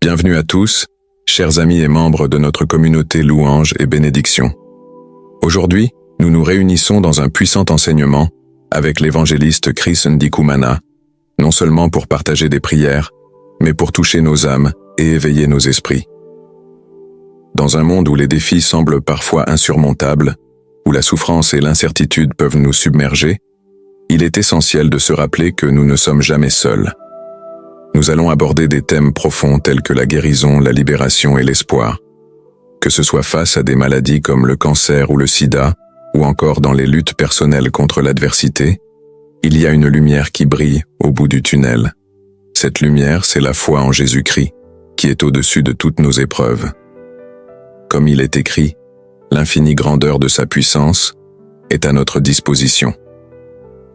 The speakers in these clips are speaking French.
Bienvenue à tous, chers amis et membres de notre communauté Louange et Bénédiction. Aujourd'hui, nous nous réunissons dans un puissant enseignement avec l'évangéliste Chris Ndikumana, non seulement pour partager des prières, mais pour toucher nos âmes et éveiller nos esprits. Dans un monde où les défis semblent parfois insurmontables, où la souffrance et l'incertitude peuvent nous submerger, il est essentiel de se rappeler que nous ne sommes jamais seuls. Nous allons aborder des thèmes profonds tels que la guérison, la libération et l'espoir. Que ce soit face à des maladies comme le cancer ou le sida, ou encore dans les luttes personnelles contre l'adversité, il y a une lumière qui brille au bout du tunnel. Cette lumière, c'est la foi en Jésus-Christ, qui est au-dessus de toutes nos épreuves. Comme il est écrit, l'infinie grandeur de sa puissance est à notre disposition.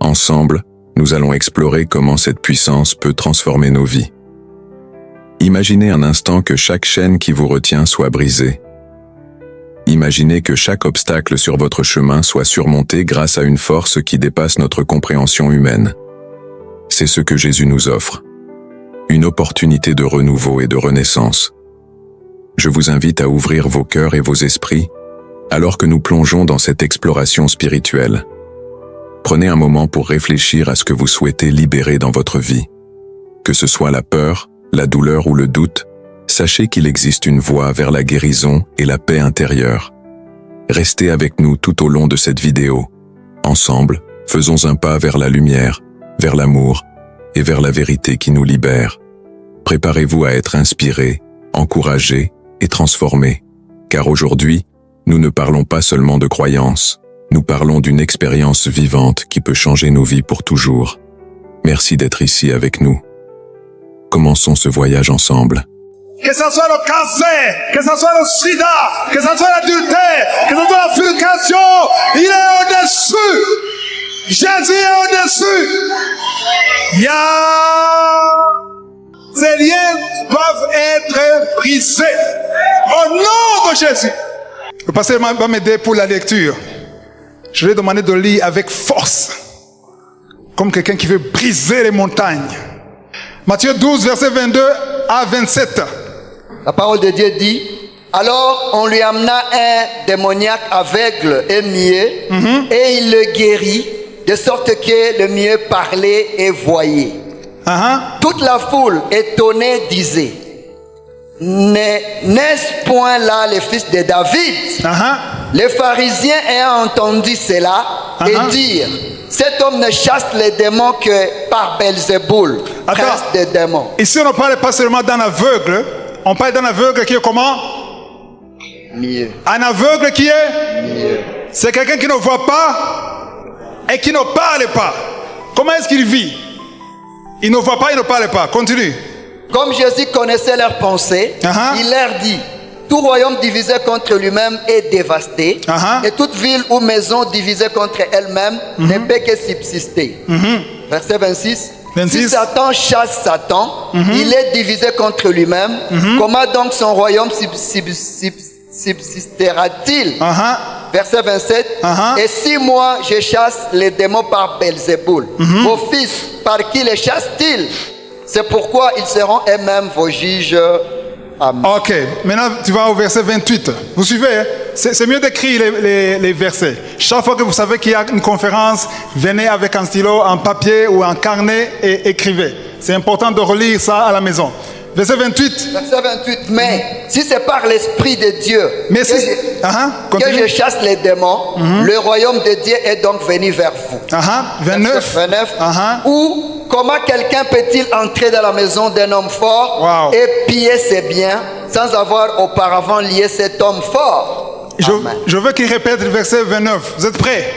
Ensemble, nous allons explorer comment cette puissance peut transformer nos vies. Imaginez un instant que chaque chaîne qui vous retient soit brisée. Imaginez que chaque obstacle sur votre chemin soit surmonté grâce à une force qui dépasse notre compréhension humaine. C'est ce que Jésus nous offre. Une opportunité de renouveau et de renaissance. Je vous invite à ouvrir vos cœurs et vos esprits alors que nous plongeons dans cette exploration spirituelle. Prenez un moment pour réfléchir à ce que vous souhaitez libérer dans votre vie. Que ce soit la peur, la douleur ou le doute, sachez qu'il existe une voie vers la guérison et la paix intérieure. Restez avec nous tout au long de cette vidéo. Ensemble, faisons un pas vers la lumière, vers l'amour et vers la vérité qui nous libère. Préparez-vous à être inspirés, encouragés et transformés. Car aujourd'hui, nous ne parlons pas seulement de croyances. Nous parlons d'une expérience vivante qui peut changer nos vies pour toujours. Merci d'être ici avec nous. Commençons ce voyage ensemble. Que ce soit le cancer, que ce soit le sida, que ce soit l'adultère, que ce soit la fornication, il est au-dessus. Jésus est au-dessus. Ces liens doivent être brisés. Au nom de Jésus. Le pasteur va m'aider pour la lecture. Je lui ai demandé de lire avec force, comme quelqu'un qui veut briser les montagnes. Matthieu 12, verset 22 à 27. La parole de Dieu dit, alors on lui amena un démoniaque aveugle et muet, et il le guérit, de sorte que le muet parlait et voyait. Toute la foule, étonnée, disait, n'est-ce point là le fils de David? Les pharisiens ayant entendu cela et dire, cet homme ne chasse les démons que par Belzéboul, prince des démons. Ici on ne parle pas seulement d'un aveugle, on parle d'un aveugle qui est comment? Mieux. Un aveugle qui est? Mieux. C'est quelqu'un qui ne voit pas et qui ne parle pas. Comment est-ce qu'il vit? Il ne voit pas, il ne parle pas. Continue. Comme Jésus connaissait leurs pensées, il leur dit, tout royaume divisé contre lui-même est dévasté, et toute ville ou maison divisée contre elle-même ne peut que subsister. Verset 26. Si Satan chasse Satan, il est divisé contre lui-même. Comment donc son royaume subsistera-t-il? Verset 27. Et si moi je chasse les démons par Belzéboul, vos fils, par qui les chassent-ils? C'est pourquoi ils seront eux-mêmes vos juges. Amen. Ok, maintenant tu vas au verset 28. Vous suivez, hein? C'est mieux d'écrire les versets. Chaque fois que vous savez qu'il y a une conférence, venez avec un stylo, un papier ou un carnet et écrivez. C'est important de relire ça à la maison. Verset 28. Verset 28. Mais si c'est par l'Esprit de Dieu que je chasse les démons, le royaume de Dieu est donc venu vers vous. 29. 29. Ou comment quelqu'un peut-il entrer dans la maison d'un homme fort et piller ses biens sans avoir auparavant lié cet homme fort? Je veux qu'il répète le verset 29. Vous êtes prêts?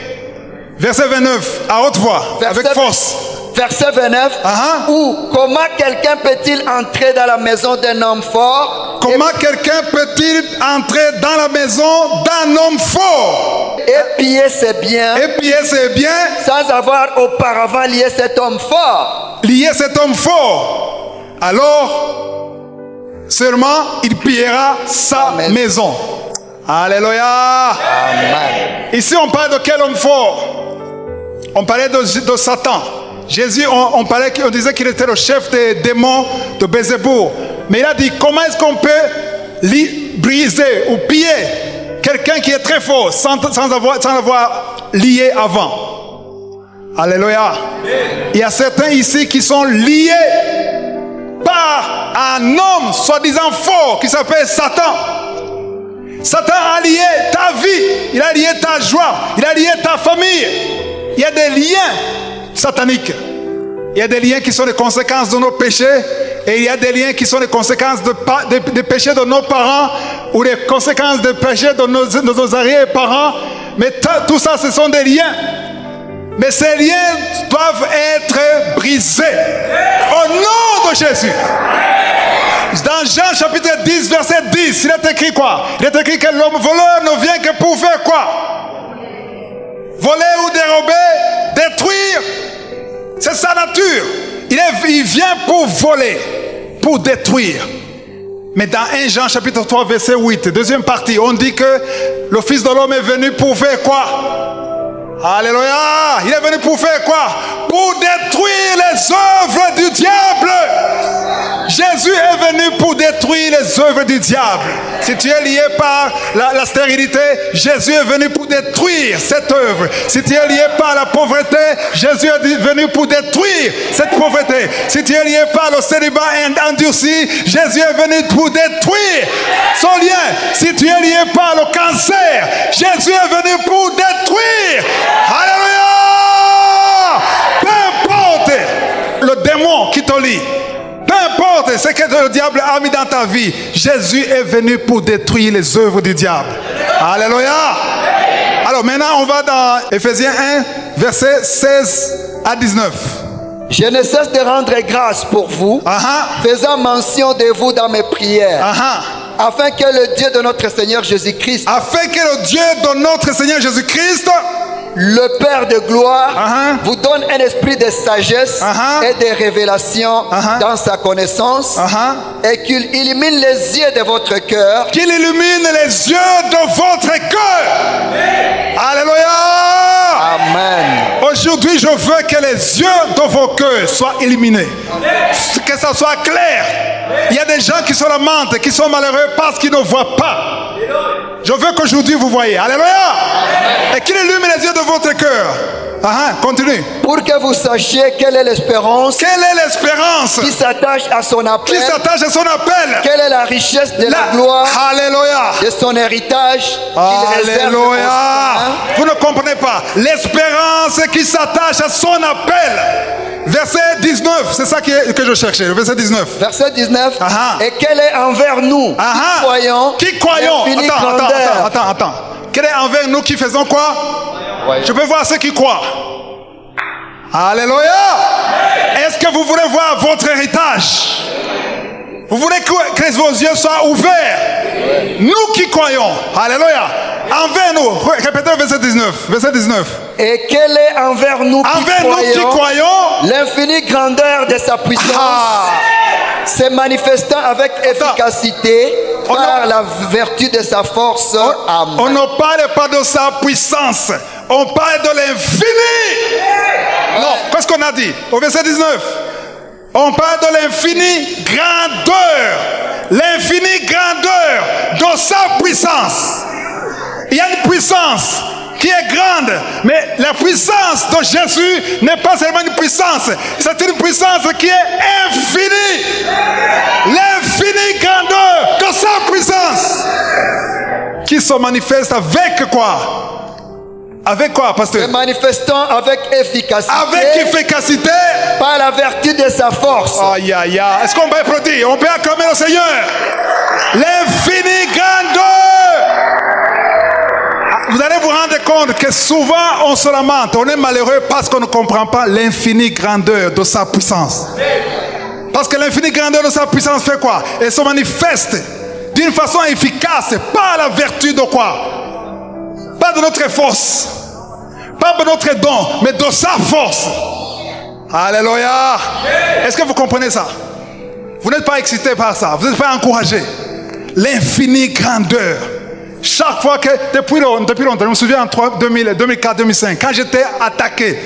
Verset 29, à haute voix, avec force. Verset 29. Ou comment quelqu'un peut-il entrer dans la maison d'un homme fort? Comment quelqu'un peut-il entrer dans la maison d'un homme fort? Et piller ses biens. Et piller ses biens. Sans avoir auparavant lié cet homme fort. Lié cet homme fort. Alors, seulement il pillera sa maison. Alléluia. Amen. Ici on parle de quel homme fort? On parlait de Satan. Jésus, on disait qu'il était le chef des démons de Belzéboul. Mais il a dit, comment est-ce qu'on peut briser ou piller quelqu'un qui est très fort sans avoir lié avant? Alléluia. Il y a certains ici qui sont liés par un homme soi-disant fort qui s'appelle Satan. Satan a lié ta vie, il a lié ta joie, il a lié ta famille. Il y a des liens sataniques. Il y a des liens qui sont les conséquences de nos péchés, et il y a des liens qui sont les conséquences des péchés de nos parents, ou les conséquences des péchés de nos arrière-parents. Mais tout ça, ce sont des liens. Mais ces liens doivent être brisés au nom de Jésus. Dans Jean chapitre 10, verset 10, il est écrit quoi? Il est écrit que l'homme voleur ne vient que pour faire quoi? Voler ou dérober, détruire. C'est sa nature. Il vient pour voler, pour détruire. Mais dans 1 Jean chapitre 3, verset 8, deuxième partie, on dit que le Fils de l'homme est venu pour faire quoi? Alléluia! Il est venu pour faire quoi? Pour détruire les œuvres du diable. Jésus est venu pour détruire les œuvres du diable. Si tu es lié par la stérilité, Jésus est venu pour détruire cette œuvre. Si tu es lié par la pauvreté, Jésus est venu pour détruire cette pauvreté. Si tu es lié par le célibat endurci, Jésus est venu pour détruire son lien. Si tu es lié par le cancer, Jésus est venu pour détruire. Alléluia! Peu importe le démon qui te lie, peu importe ce que le diable a mis dans ta vie, Jésus est venu pour détruire les œuvres du diable. Alléluia! Alors maintenant on va dans Éphésiens 1, versets 16 à 19. Je ne cesse de rendre grâce pour vous, faisant mention de vous dans mes prières, afin que le Dieu de notre Seigneur Jésus-Christ, le Père de gloire, vous donne un esprit de sagesse et de révélation dans sa connaissance, et qu'il illumine les yeux de votre cœur. Qu'il illumine les yeux de votre cœur. Alléluia. Amen. Aujourd'hui, je veux que les yeux de vos cœurs soient illuminés. Que ça soit clair. Il y a des gens qui se lamentent, qui sont malheureux parce qu'ils ne voient pas. Je veux qu'aujourd'hui vous voyez. Alléluia. Et qu'il illumine les yeux de votre cœur. Continue. Pour que vous sachiez quelle est l'espérance. Quelle est l'espérance qui s'attache à son appel. Qui s'attache à son appel. Quelle est la richesse de la gloire. Alléluia. De son héritage. Alléluia. Vous ne comprenez pas. L'espérance qui s'attache à son appel. Verset 19, c'est ça que je cherchais. Le verset 19. Verset 19. Et quelle est envers nous qui croyons. Attends. Quelle est envers nous qui faisons quoi? Je peux voir ceux qui croient. Alléluia. Est-ce que vous voulez voir votre héritage? Vous voulez que vos yeux soient ouverts? Nous qui croyons. Alléluia. Envers nous. Répétez le verset 19. Verset 19. Et quelle est envers nous qui croyons l'infinie grandeur de sa puissance, se manifestant avec efficacité par la vertu de sa force. Amen. On ne parle pas de sa puissance, on parle de l'infini. Non, qu'est-ce qu'on a dit au verset 19? On parle de l'infini grandeur. L'infini grandeur de sa puissance. Il y a une puissance qui est grande, mais la puissance de Jésus n'est pas seulement une puissance, c'est une puissance qui est infinie. L'infinie grandeur de sa puissance qui se manifeste avec quoi? Avec quoi, pasteur? Se manifestant avec efficacité. Avec efficacité. Par la vertu de sa force. Aïe, aïe, aïe. Est-ce qu'on peut applaudir? On peut acclamer le Seigneur. L'infinie grandeur. Vous allez vous rendre compte que souvent on se lamente, on est malheureux parce qu'on ne comprend pas l'infinie grandeur de sa puissance. Parce que l'infinie grandeur de sa puissance fait quoi? Elle se manifeste d'une façon efficace par la vertu de quoi? Pas de notre force, pas de notre don, mais de sa force. Alléluia. Est-ce que vous comprenez ça? Vous n'êtes pas excité par ça, vous n'êtes pas encouragé. L'infinie grandeur. Chaque fois que, depuis longtemps, je me souviens en 2004-2005, quand j'étais attaqué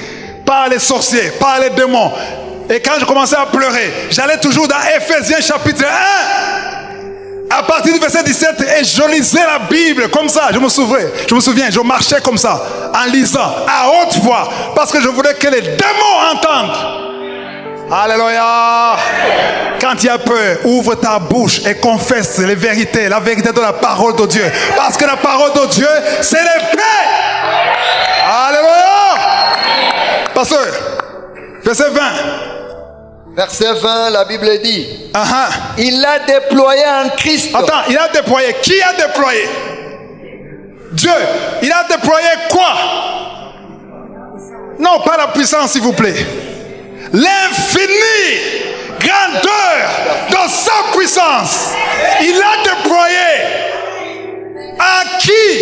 par les sorciers, par les démons, Et quand je commençais à pleurer, j'allais toujours dans Ephésiens chapitre 1. À partir du verset 17, et je lisais la Bible comme ça. Je me souviens, je marchais comme ça, en lisant à haute voix, parce que je voulais que les démons entendent. Alléluia. Quand il y a peur, ouvre ta bouche et confesse les vérités, la vérité de la parole de Dieu. Parce que la parole de Dieu, c'est l'épée. Alléluia. Pasteur, verset 20. Verset 20, la Bible dit, il l'a déployé en Christ. Attends, il a déployé. Qui a déployé? Dieu. Il a déployé quoi? Non, pas la puissance, s'il vous plaît. L'infinie grandeur de sa puissance. Il a déployé en qui?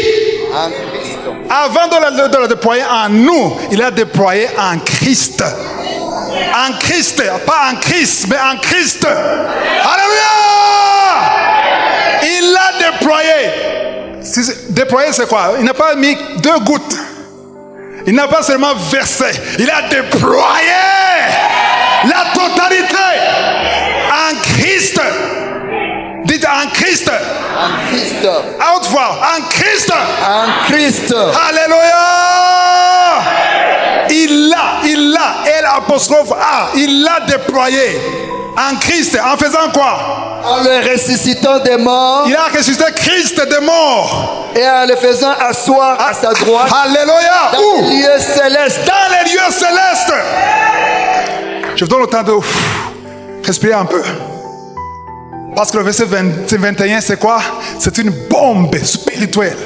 En Christ. Avant de le déployer en nous, il a déployé en Christ. En Christ, pas en Christ, mais en Christ. Alléluia! Il l'a déployé. Déployé, c'est quoi? Il n'a pas mis 2 gouttes. Il n'a pas seulement versé. Il a déployé la totalité en Christ. Dites en Christ. En Christ. À haute voix. En Christ. En Christ. Alléluia. Il l'a, L apostrophe A, il l'a déployé en Christ, en faisant quoi? En le ressuscitant des morts. Il a ressuscité Christ des morts. Et en le faisant asseoir à sa droite. Alléluia. Dans les lieux célestes. Dans les lieux célestes. Je vous donne le temps de respirer un peu. Parce que le verset 21, c'est quoi? C'est une bombe spirituelle.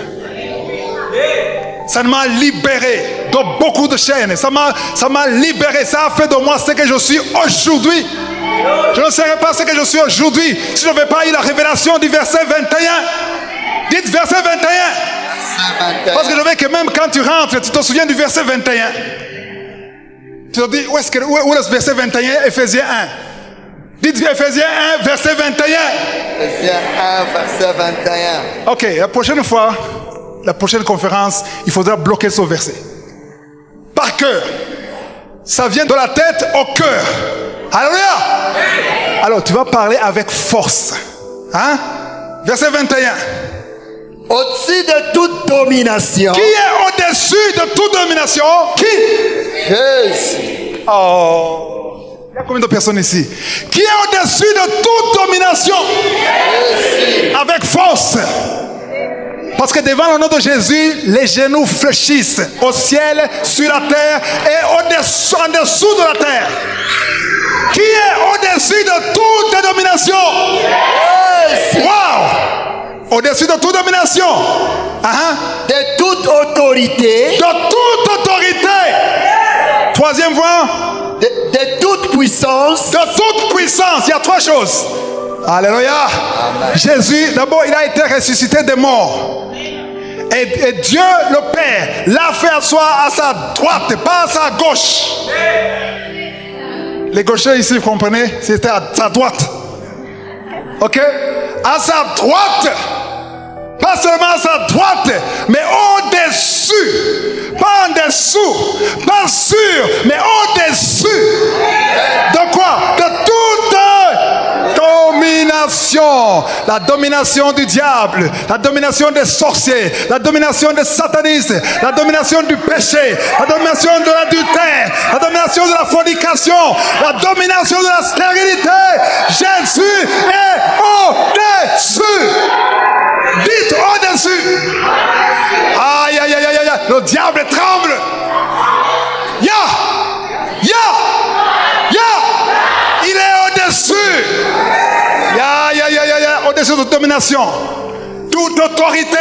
Ça m'a libéré de beaucoup de chaînes. Ça m'a libéré. Ça a fait de moi ce que je suis aujourd'hui. Je ne serais pas ce que je suis aujourd'hui si je n'avais pas eu la révélation du verset 21. Dites verset 21. Parce que je veux que même quand tu rentres, tu te souviens du verset 21. Tu te dis, où est le verset 21? Ephésiens 1. Dites Ephésiens 1, verset 21. Ephésiens 1, verset 21. Ok, la prochaine fois, la prochaine conférence, il faudra bloquer ce verset. Par cœur. Ça vient de la tête au cœur. Alléluia. Alors, tu vas parler avec force. Hein? Verset 21. Au-dessus de toute domination. Qui est au-dessus de toute domination? Qui? Jésus. Oh. Il y a combien de personnes ici? Qui est au-dessus de toute domination? Jésus. Avec force. Parce que devant le nom de Jésus, les genoux fléchissent au ciel, sur la terre et en dessous de la terre. Qui est au-dessus de toute domination? Wow! Au-dessus de toute domination. De toute autorité. De toute autorité. Troisième point. De toute puissance. De toute puissance. Il y a 3 choses. Alléluia. Amen. Jésus, d'abord, il a été ressuscité des morts. Et Dieu, le Père, l'a fait asseoir à sa droite, pas à sa gauche. Les gauchers ici, vous comprenez? C'était à sa droite. Ok? À sa droite. Pas seulement à sa droite, mais au-dessus. Pas en dessous. Pas sur, mais au-dessus. De quoi? De toute domination. La domination du diable. La domination des sorciers. La domination des satanistes. La domination du péché. La domination de l'adultère. La domination de la fornication. La domination de la stérilité. Jésus est au-dessus. Dites au-dessus. Aïe, aïe, aïe, aïe, aïe. Le diable tremble. Ya. Il est au-dessus. Ya. Au-dessus de domination. Toute autorité.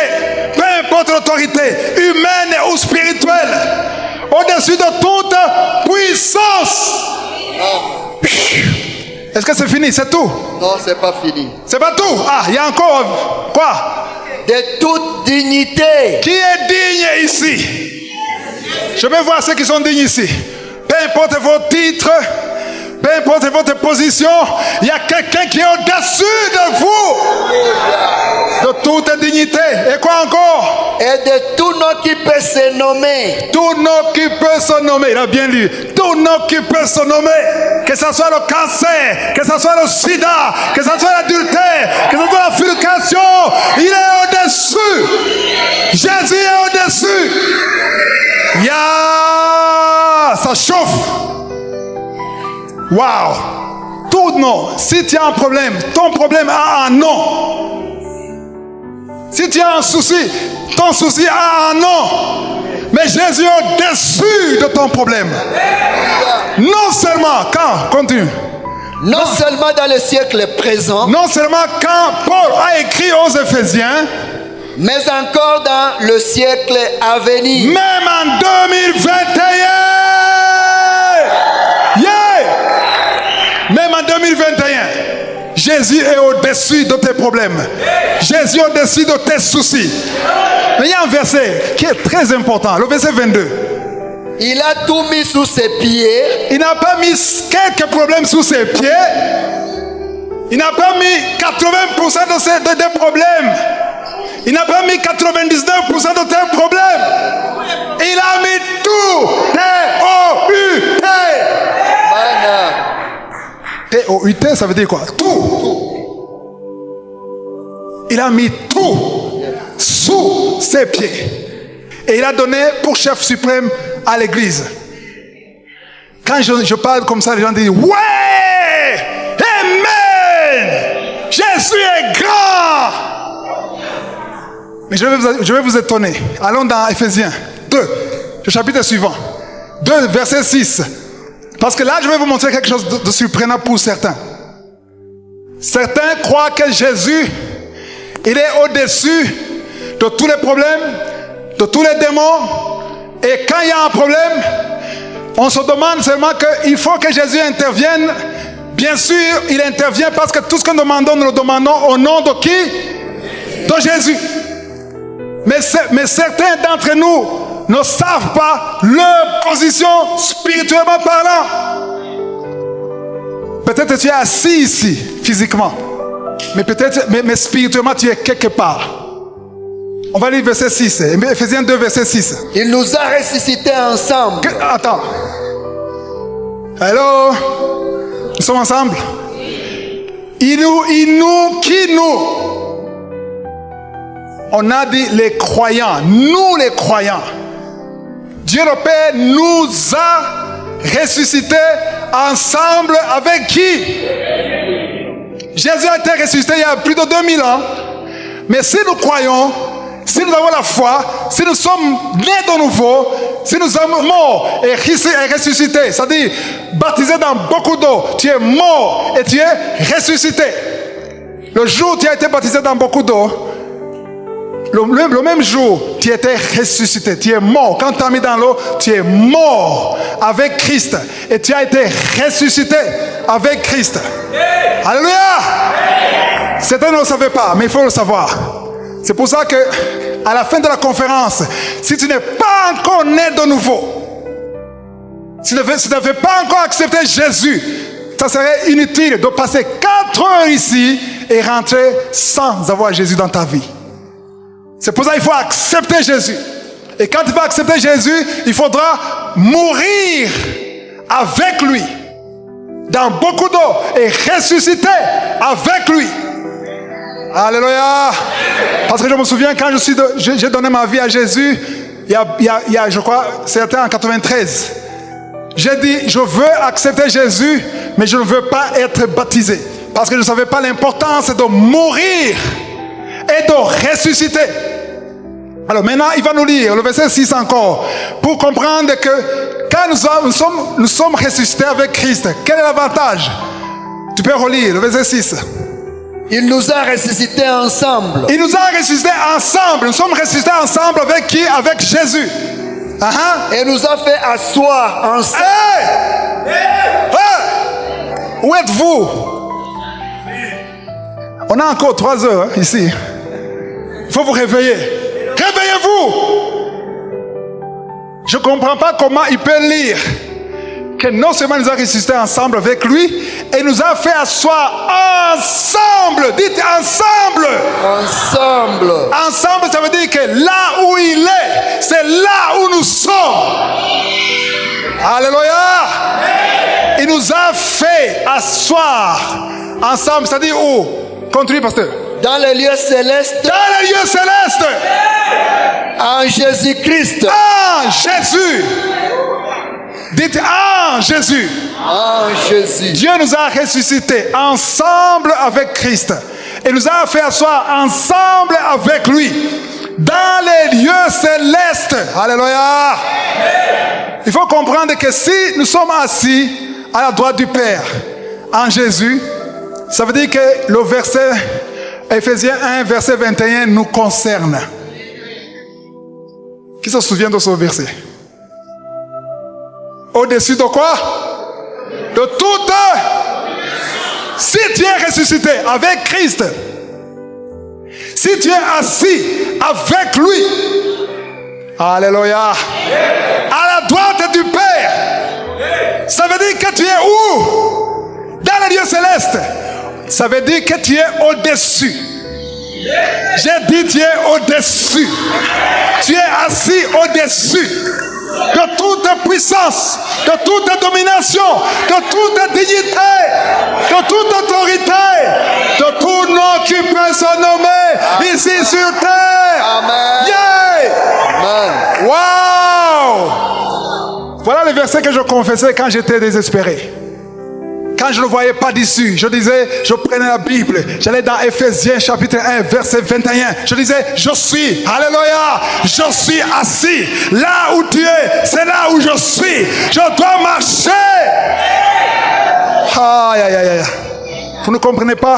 Peu importe l'autorité. Humaine ou spirituelle. Au-dessus de toute puissance. Est-ce que c'est fini? C'est tout? Non, c'est pas fini. C'est pas tout. Ah, il y a encore quoi? De toute dignité. Qui est digne ici? Je vais voir ceux qui sont dignes ici. Peu importe vos titres, peu importe votre position, il y a quelqu'un qui est au-dessus de vous. De toute dignité. Et quoi encore? Et de tout nom qui peut se nommer. Tout nom qui peut se nommer. Il a bien lu. Tout nom qui peut se nommer. Que ce soit le cancer, que ce soit le sida, que ce soit l'adultère, que ce soit la fornication. Il est au-dessus. Jésus est au-dessus. Ça chauffe. Waouh. Tout nom. Si tu as un problème, ton problème a un nom. Si tu as un souci, ton souci a un nom. Mais Jésus est au-dessus de ton problème. Non seulement quand, continue. Non seulement dans le siècle présent. Non seulement quand Paul a écrit aux Éphésiens. Mais encore dans le siècle à venir. Même en 2021. Même en 2021. Jésus est au-dessus de tes problèmes. Jésus est au-dessus de tes soucis. Mais il y a un verset qui est très important, le verset 22. Il a tout mis sous ses pieds. Il n'a pas mis quelques problèmes sous ses pieds. Il n'a pas mis 80% de tes problèmes. Il n'a pas mis 99% de tes problèmes. Il a mis tout. T-O-U-T. T-O-U-T, ça veut dire quoi? Tout. Il a mis tout sous ses pieds. Et il a donné pour chef suprême à l'église. Quand je parle comme ça, les gens disent ouais! Amen! Jésus est grand! Mais je vais vous étonner. Allons dans Éphésiens 2, le chapitre suivant. 2, verset 6. Parce que là, je vais vous montrer quelque chose de surprenant pour certains. Certains croient que Jésus, il est au-dessus de tous les problèmes, de tous les démons. Et quand il y a un problème, on se demande seulement qu'il faut que Jésus intervienne. Bien sûr, il intervient parce que tout ce que nous demandons, nous le demandons au nom de qui? De Jésus. Mais certains d'entre nous ne savent pas leur position spirituellement parlant. Peut-être tu es assis ici, physiquement. Mais spirituellement, tu es quelque part. On va lire verset 6. Éphésiens 2, verset 6. Il nous a ressuscités ensemble. Attends. Hello? Nous sommes ensemble? Qui nous? On a dit les croyants. Nous les croyants. Dieu le Père nous a ressuscités ensemble avec qui? Jésus a été ressuscité il y a plus de 2000 ans. Mais si nous croyons, si nous avons la foi, si nous sommes nés de nouveau, si nous sommes morts et ressuscités, c'est-à-dire baptisés dans beaucoup d'eau, tu es mort et tu es ressuscité. Le jour où tu as été baptisé dans beaucoup d'eau, le même jour, tu étais ressuscité, tu es mort. Quand tu as mis dans l'eau, tu es mort avec Christ. Et tu as été ressuscité avec Christ. Alléluia! Certains ne le savaient pas, mais il faut le savoir. C'est pour ça que, à la fin de la conférence, si tu n'es pas encore né de nouveau, si tu n'avais pas encore accepté Jésus, ça serait inutile de passer 4 heures ici et rentrer sans avoir Jésus dans ta vie. C'est pour ça qu'il faut accepter Jésus. Et quand tu vas accepter Jésus, il faudra mourir avec lui dans beaucoup d'eau et ressusciter avec lui. Alléluia. Parce que je me souviens quand j'ai donné ma vie à Jésus, il y a je crois, c'était en 93. J'ai dit, je veux accepter Jésus, mais je ne veux pas être baptisé. Parce que je ne savais pas l'importance de mourir et de ressusciter. Alors maintenant, il va nous lire le verset 6 encore, pour comprendre que quand nous sommes ressuscités avec Christ, quel est l'avantage? Tu peux relire le verset 6. Il nous a ressuscités ensemble. Il nous a ressuscités ensemble. Nous sommes ressuscités ensemble avec qui? Avec Jésus. Et nous a fait asseoir ensemble. Où êtes-vous? On a encore 3 heures ici. Il faut vous réveiller. Réveillez-vous! Je ne comprends pas comment il peut lire que non seulement il nous a ressuscités ensemble avec lui, et il nous a fait asseoir ensemble. Dites ensemble. Ensemble. Ensemble, ça veut dire que là où Alléluia. Il nous a fait asseoir ensemble, c'est-à-dire où? Continue, pasteur. Dans les lieux célestes. Dans les lieux célestes. En Jésus-Christ. En Jésus. Dites en Jésus. En Jésus. Dieu nous a ressuscités ensemble avec Christ. Et nous a fait asseoir ensemble avec lui. Dans les lieux célestes. Alléluia. Il faut comprendre que si nous sommes assis à la droite du Père en Jésus, ça veut dire que le verset Ephésiens 1, verset 21 nous concerne. Qui se souvient de ce verset? Au-dessus de quoi? De toute. Si tu es ressuscité avec Christ, si tu es assis avec lui, alléluia, à la droite du Père, ça veut dire que tu es où? Dans les lieux célestes. Ça veut dire que tu es au-dessus. J'ai dit tu es au-dessus. Tu es assis au-dessus de toute puissance, de toute domination, de toute dignité, de toute autorité, de tout nom qui peut se nommer ici sur terre. Amen. Yeah. Amen. Wow. Voilà le verset que je confessais quand j'étais désespéré. Quand je ne voyais pas d'issue, je disais, je prenais la Bible, j'allais dans Ephésiens chapitre 1, verset 21. Je disais, je suis, alléluia, je suis assis. Là où tu es, c'est là où je suis. Je dois marcher. Aïe, aïe, aïe, aïe. Vous ne comprenez pas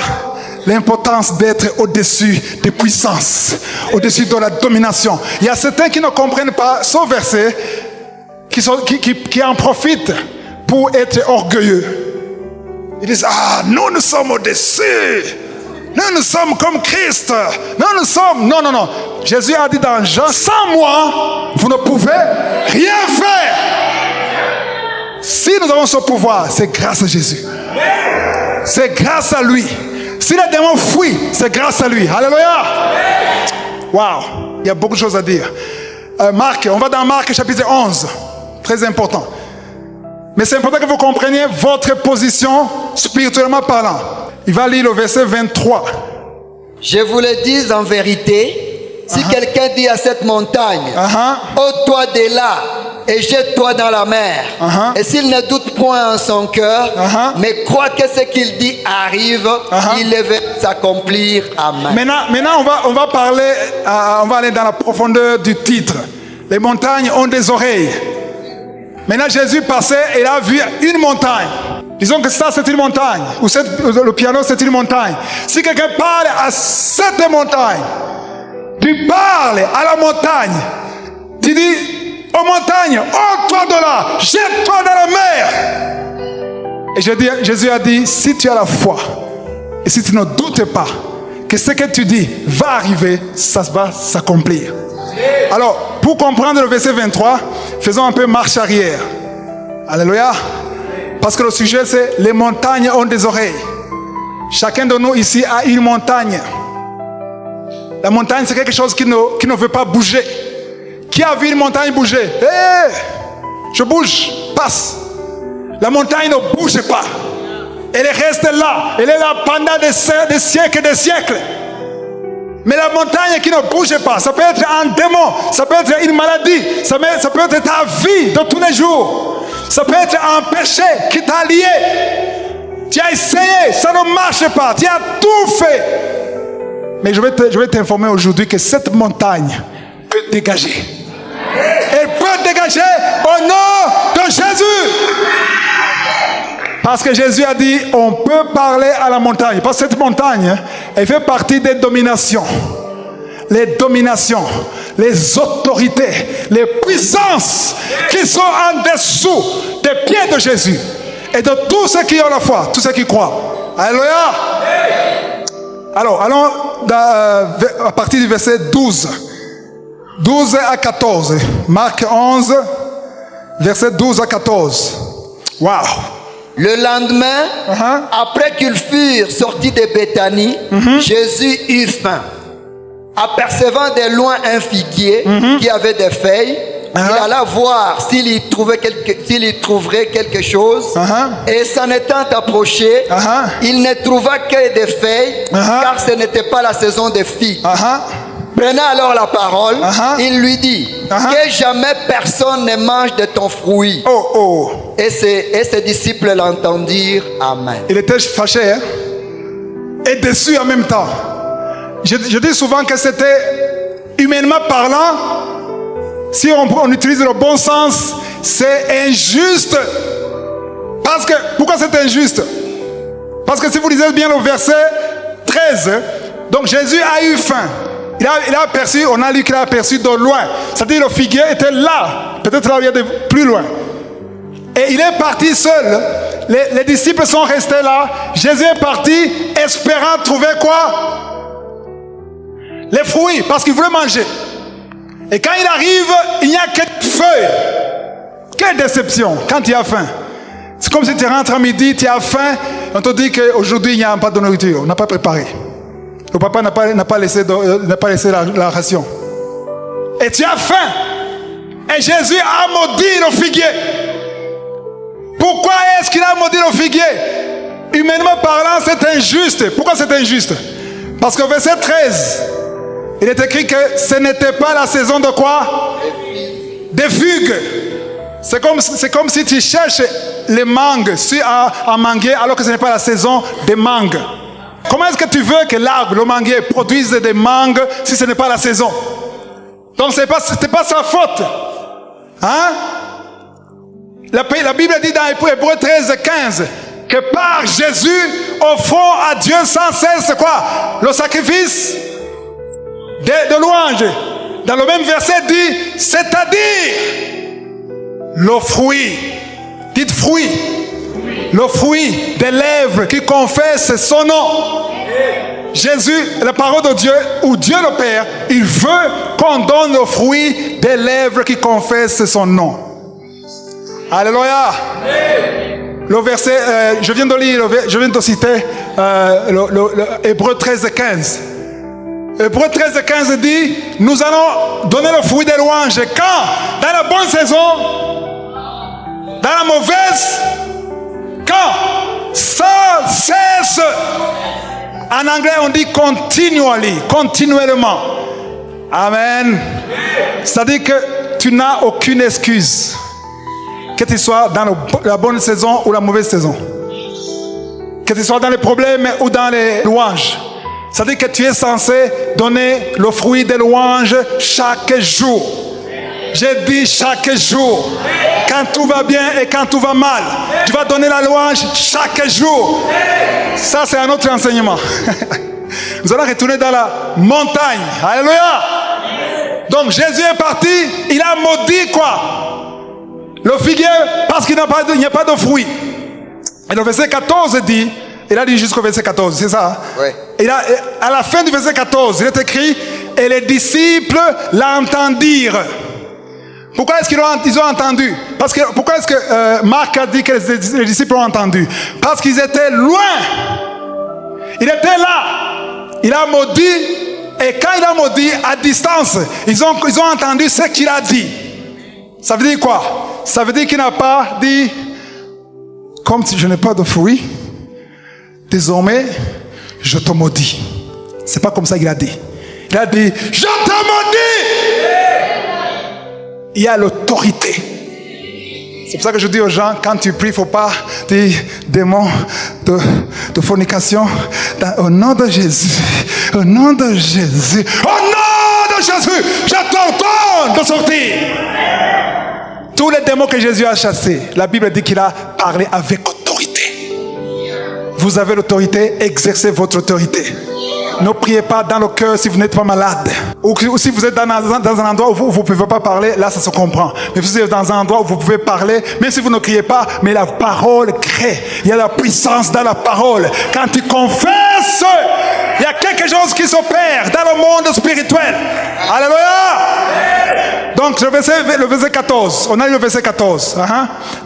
l'importance d'être au-dessus des puissances, au-dessus de la domination. Il y a certains qui ne comprennent pas ce verset, qui en profitent pour être orgueilleux. Ils disent, nous sommes au-dessus. Nous sommes comme Christ. Nous sommes... Non, non, non. Jésus a dit dans Jean, sans moi, vous ne pouvez rien faire. Si nous avons ce pouvoir, c'est grâce à Jésus. C'est grâce à lui. Si les démons fuient, c'est grâce à lui. Alléluia. Waouh. Il y a beaucoup de choses à dire. Marc, on va dans Marc chapitre 11. Très important. Mais c'est important que vous compreniez votre position spirituellement parlant. Il va lire le verset 23. Je vous le dis en vérité, si quelqu'un dit à cette montagne, ôte-toi de là et jette-toi dans la mer, et s'il ne doute point en son cœur, mais croit que ce qu'il dit arrive, il va s'accomplir. Amen. Maintenant on va parler, on va aller dans la profondeur du titre. Les montagnes ont des oreilles. Maintenant Jésus passait et il a vu une montagne. Disons que ça c'est une montagne, ou le piano c'est une montagne. Si quelqu'un parle à cette montagne, tu parles à la montagne, tu dis aux montagnes, ôte-toi de là, jette-toi dans la mer. Et Jésus a dit, si tu as la foi, et si tu ne doutes pas que ce que tu dis va arriver, ça va s'accomplir. Alors, pour comprendre le verset 23, faisons un peu marche arrière. Alléluia. Parce que le sujet c'est, les montagnes ont des oreilles. Chacun de nous ici a une montagne. La montagne c'est quelque chose qui ne veut pas bouger. Qui a vu une montagne bouger? Je bouge, passe. La montagne ne bouge pas. Elle reste là. Elle est là pendant des siècles et des siècles. Mais la montagne qui ne bouge pas, ça peut être un démon, ça peut être une maladie, ça peut être ta vie de tous les jours. Ça peut être un péché qui t'a lié. Tu as essayé, ça ne marche pas, tu as tout fait. Mais je vais t'informer aujourd'hui que cette montagne peut dégager. Elle peut dégager au nom de Jésus. Parce que Jésus a dit, on peut parler à la montagne. Parce que cette montagne, elle fait partie des dominations. Les dominations, les autorités, les puissances qui sont en dessous des pieds de Jésus. Et de tous ceux qui ont la foi, tous ceux qui croient. Alléluia. Alors, allons à partir du verset 12. 12 à 14. Marc 11, verset 12 à 14. Waouh. Le lendemain, après qu'ils furent sortis de Béthanie, Jésus eut faim. Apercevant de loin un figuier qui avait des feuilles, il alla voir s'il y trouverait quelque chose. Et s'en étant approché, il ne trouva que des feuilles, car ce n'était pas la saison des figues. Prenant alors la parole, il lui dit que jamais personne ne mange de ton fruit. Et ses disciples l'entendirent. Amen. Il était fâché, hein? Et déçu en même temps. Je dis souvent que c'était, humainement parlant, si on utilise le bon sens, c'est injuste. Parce que, pourquoi c'est injuste? Parce que si vous lisez bien le verset 13, donc Jésus a eu faim. Il a aperçu, on a lu qu'il a aperçu de loin. C'est-à-dire le figuier était là, peut-être là où il y a de plus loin. Et il est parti seul. Les disciples sont restés là. Jésus est parti espérant trouver quoi? Les fruits, parce qu'il voulait manger. Et quand il arrive, il n'y a que des feuilles. Quelle déception quand tu as faim. C'est comme si tu rentres à midi, tu as faim, on te dit qu'aujourd'hui il n'y a pas de nourriture, on n'a pas préparé. Le papa n'a pas laissé la ration. Et tu as faim. Et Jésus a maudit le figuier. Pourquoi est-ce qu'il a maudit le figuier? Humainement parlant, c'est injuste. Pourquoi c'est injuste? Parce qu'au verset 13, il est écrit que ce n'était pas la saison de quoi? Des figues. C'est comme si tu cherches les mangues à manguer alors que ce n'est pas la saison des mangues. Comment est-ce que tu veux que l'arbre, le manguier, produise des mangues si ce n'est pas la saison? Donc ce n'est pas sa faute. Hein? La Bible dit dans Hébreux 13, 15 que par Jésus, offrons à Dieu sans cesse quoi? Le sacrifice de louange. Dans le même verset dit, c'est-à-dire le fruit. Dites fruit. Le fruit des lèvres qui confessent son nom. Jésus, la parole de Dieu, ou Dieu le Père, il veut qu'on donne le fruit des lèvres qui confessent son nom. Alléluia. Le verset, je viens de citer Hébreux 13, 15. Hébreux 13, 15 dit, nous allons donner le fruit des louanges. Quand? Dans la bonne saison? Dans la mauvaise? Quand? Sans cesse. En anglais, on dit continually, continuellement. Amen. C'est-à-dire que tu n'as aucune excuse. Que tu sois dans la bonne saison ou la mauvaise saison. Que tu sois dans les problèmes ou dans les louanges. C'est-à-dire que tu es censé donner le fruit des louanges chaque jour. J'ai dit chaque jour. Quand tout va bien et quand tout va mal, tu vas donner la louange chaque jour. Ça, c'est un autre enseignement. Nous allons retourner dans la montagne. Alléluia. Donc Jésus est parti. Il a maudit quoi? Le figuier, parce qu'il n'y a pas de fruits. Et le verset 14 dit, il a dit jusqu'au verset 14, c'est ça? Oui. Et à la fin du verset 14, il est écrit, et les disciples l'entendirent. Pourquoi est-ce qu'ils ont entendu? Pourquoi est-ce que Marc a dit que les disciples ont entendu? Parce qu'ils étaient loin. Il était là. Il a maudit. Et quand il a maudit, à distance, ils ont entendu ce qu'il a dit. Ça veut dire quoi? Ça veut dire qu'il n'a pas dit, comme si je n'ai pas de fruits, désormais, je te maudis. C'est pas comme ça qu'il a dit. Il a dit, je te maudis! Il y a l'autorité. C'est pour ça que je dis aux gens, quand tu pries, il ne faut pas dire démons de fornication. Au nom de Jésus, au nom de Jésus, au nom de Jésus, je t'ordonne de sortir. Tous les démons que Jésus a chassés, la Bible dit qu'il a parlé avec autorité. Vous avez l'autorité, exercez votre autorité. Ne priez pas dans le cœur si vous n'êtes pas malade. Ou si vous êtes dans un endroit où vous ne pouvez pas parler, là ça se comprend. Mais si vous êtes dans un endroit où vous pouvez parler, même si vous ne criez pas, mais la parole crée. Il y a la puissance dans la parole. Quand tu confesses, il y a quelque chose qui s'opère dans le monde spirituel. Alléluia. Donc le verset 14. On a eu le verset 14.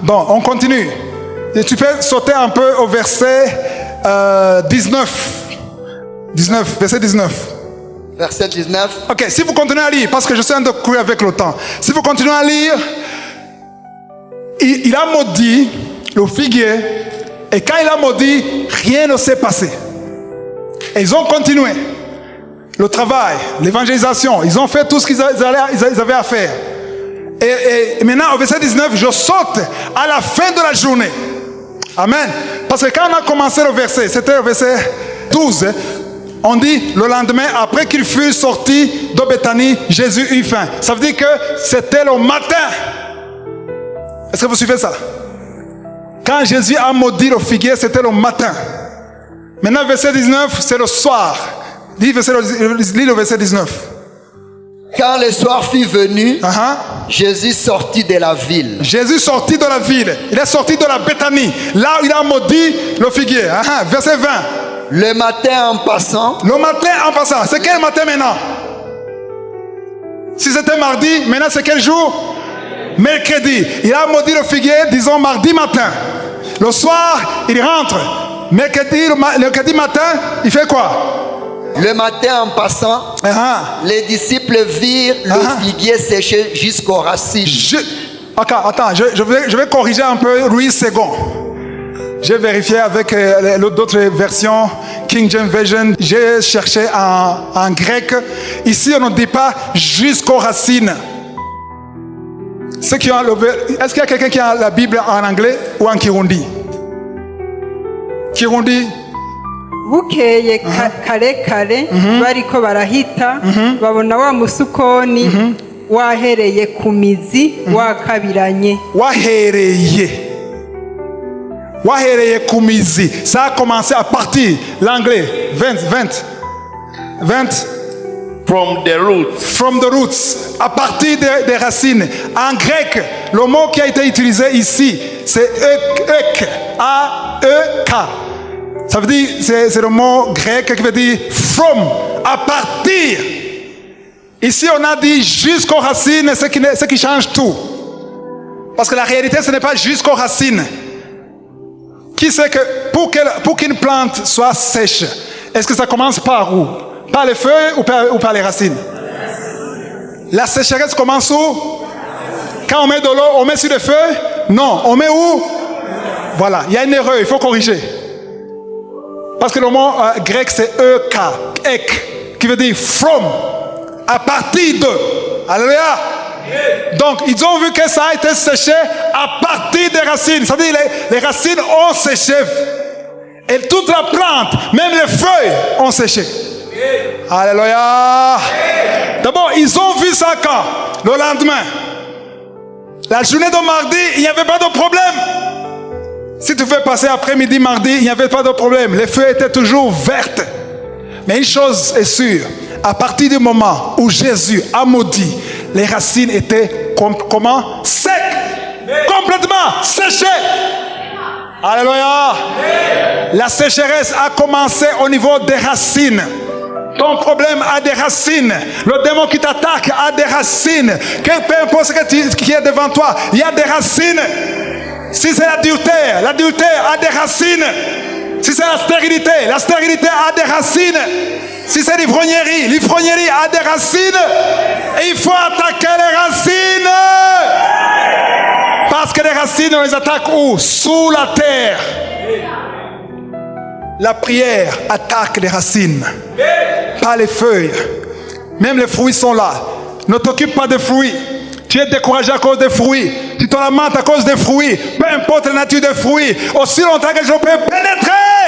Bon, on continue. Et tu peux sauter un peu au verset 19. 19, verset 19. Verset 19. Ok, si vous continuez à lire, parce que je suis en train de courir avec le temps. Si vous continuez à lire, il a maudit le figuier. Et quand il a maudit, rien ne s'est passé. Et ils ont continué le travail, l'évangélisation. Ils ont fait tout ce qu'ils avaient à faire. Et maintenant, au verset 19, je saute à la fin de la journée. Amen. Parce que quand on a commencé le verset, c'était le verset 12. On dit, le lendemain, après qu'il fut sorti de Béthanie, Jésus eut faim. Ça veut dire que c'était le matin. Est-ce que vous suivez ça? Quand Jésus a maudit le figuier, c'était le matin. Maintenant, verset 19, c'est le soir. Lis le verset 19. Quand le soir fut venu, Jésus sortit de la ville. Jésus sortit de la ville. Il est sorti de la Béthanie. Là où il a maudit le figuier. Verset 20. Le matin en passant. Le matin en passant. C'est quel matin maintenant? Si c'était mardi, maintenant c'est quel jour? Mercredi. Il a maudit le figuier, disons mardi matin. Le soir, il rentre. Mercredi matin, il fait quoi? Le matin en passant, les disciples virent le figuier séché jusqu'aux racines. Attends, je vais corriger un peu Louis II. J'ai vérifié avec d'autres versions, King James Version. J'ai cherché en grec. Ici, on ne dit pas jusqu'aux racines. Est-ce qu'il y a quelqu'un qui a la Bible en anglais ou en Kirundi? Kirundi. Bukeye kare kare bariko barahita babona wa musukoni wahereye ku mizi wakabiranye. Wahereye ku mizi. Ça a commencé à partir. L'anglais 20. From the roots. From the roots. À partir des racines. En grec, le mot qui a été utilisé ici, c'est ek. A-E-K. Ça veut dire, c'est le mot grec qui veut dire from, à partir. Ici, on a dit jusqu'aux racines, ce qui change tout. Parce que la réalité, ce n'est pas jusqu'aux racines. Qui sait que pour qu'une plante soit sèche, est-ce que ça commence par où? Par les feuilles ou par les racines? La sécheresse commence où? Quand on met de l'eau, on met sur les feuilles? Non, on met où? Voilà, il y a une erreur, il faut corriger. Parce que le mot grec c'est ek, qui veut dire from, à partir de. Alléluia. Donc ils ont vu que ça a été séché à partir des racines. C'est-à-dire les racines ont séché. Et toute la plante, même les feuilles ont séché. Alléluia. D'abord, ils ont vu ça quand? Le lendemain. La journée de mardi, il n'y avait pas de problème. Si tu fais passer après-midi, mardi, il n'y avait pas de problème. Les feuilles étaient toujours vertes. Mais une chose est sûre, à partir du moment où Jésus a maudit, les racines étaient comment? Secs. Complètement séchées. Alléluia. La sécheresse a commencé au niveau des racines. Ton problème a des racines. Le démon qui t'attaque a des racines. Peu importe ce qui est devant toi, il y a des racines. Si c'est l'adultère a des racines. Si c'est la stérilité a des racines. Si c'est l'ivrognerie a des racines. Et il faut attaquer les racines. Parce que les racines, on les attaque où? Sous la terre. La prière attaque les racines, pas les feuilles. Même les fruits sont là. Ne t'occupe pas des fruits. Tu es découragé à cause des fruits. Tu te lamentes à cause des fruits. Peu importe la nature des fruits. Aussi longtemps que je peux pénétrer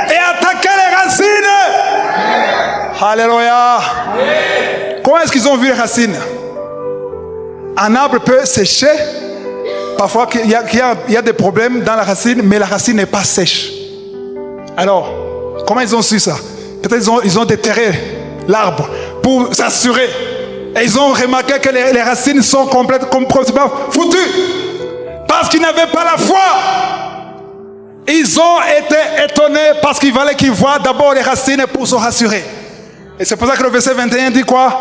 et attaquer les racines. Alléluia. Comment est-ce qu'ils ont vu les racines? Un arbre peut sécher. Parfois, il y a des problèmes dans la racine, mais la racine n'est pas sèche. Alors, comment ils ont su ça? Peut-être ils ont déterré l'arbre pour s'assurer. Et ils ont remarqué que les racines sont complètement foutues. Parce qu'ils n'avaient pas la foi. Ils ont été étonnés parce qu'il fallait qu'ils voient d'abord les racines pour se rassurer. Et c'est pour ça que le verset 21 dit quoi?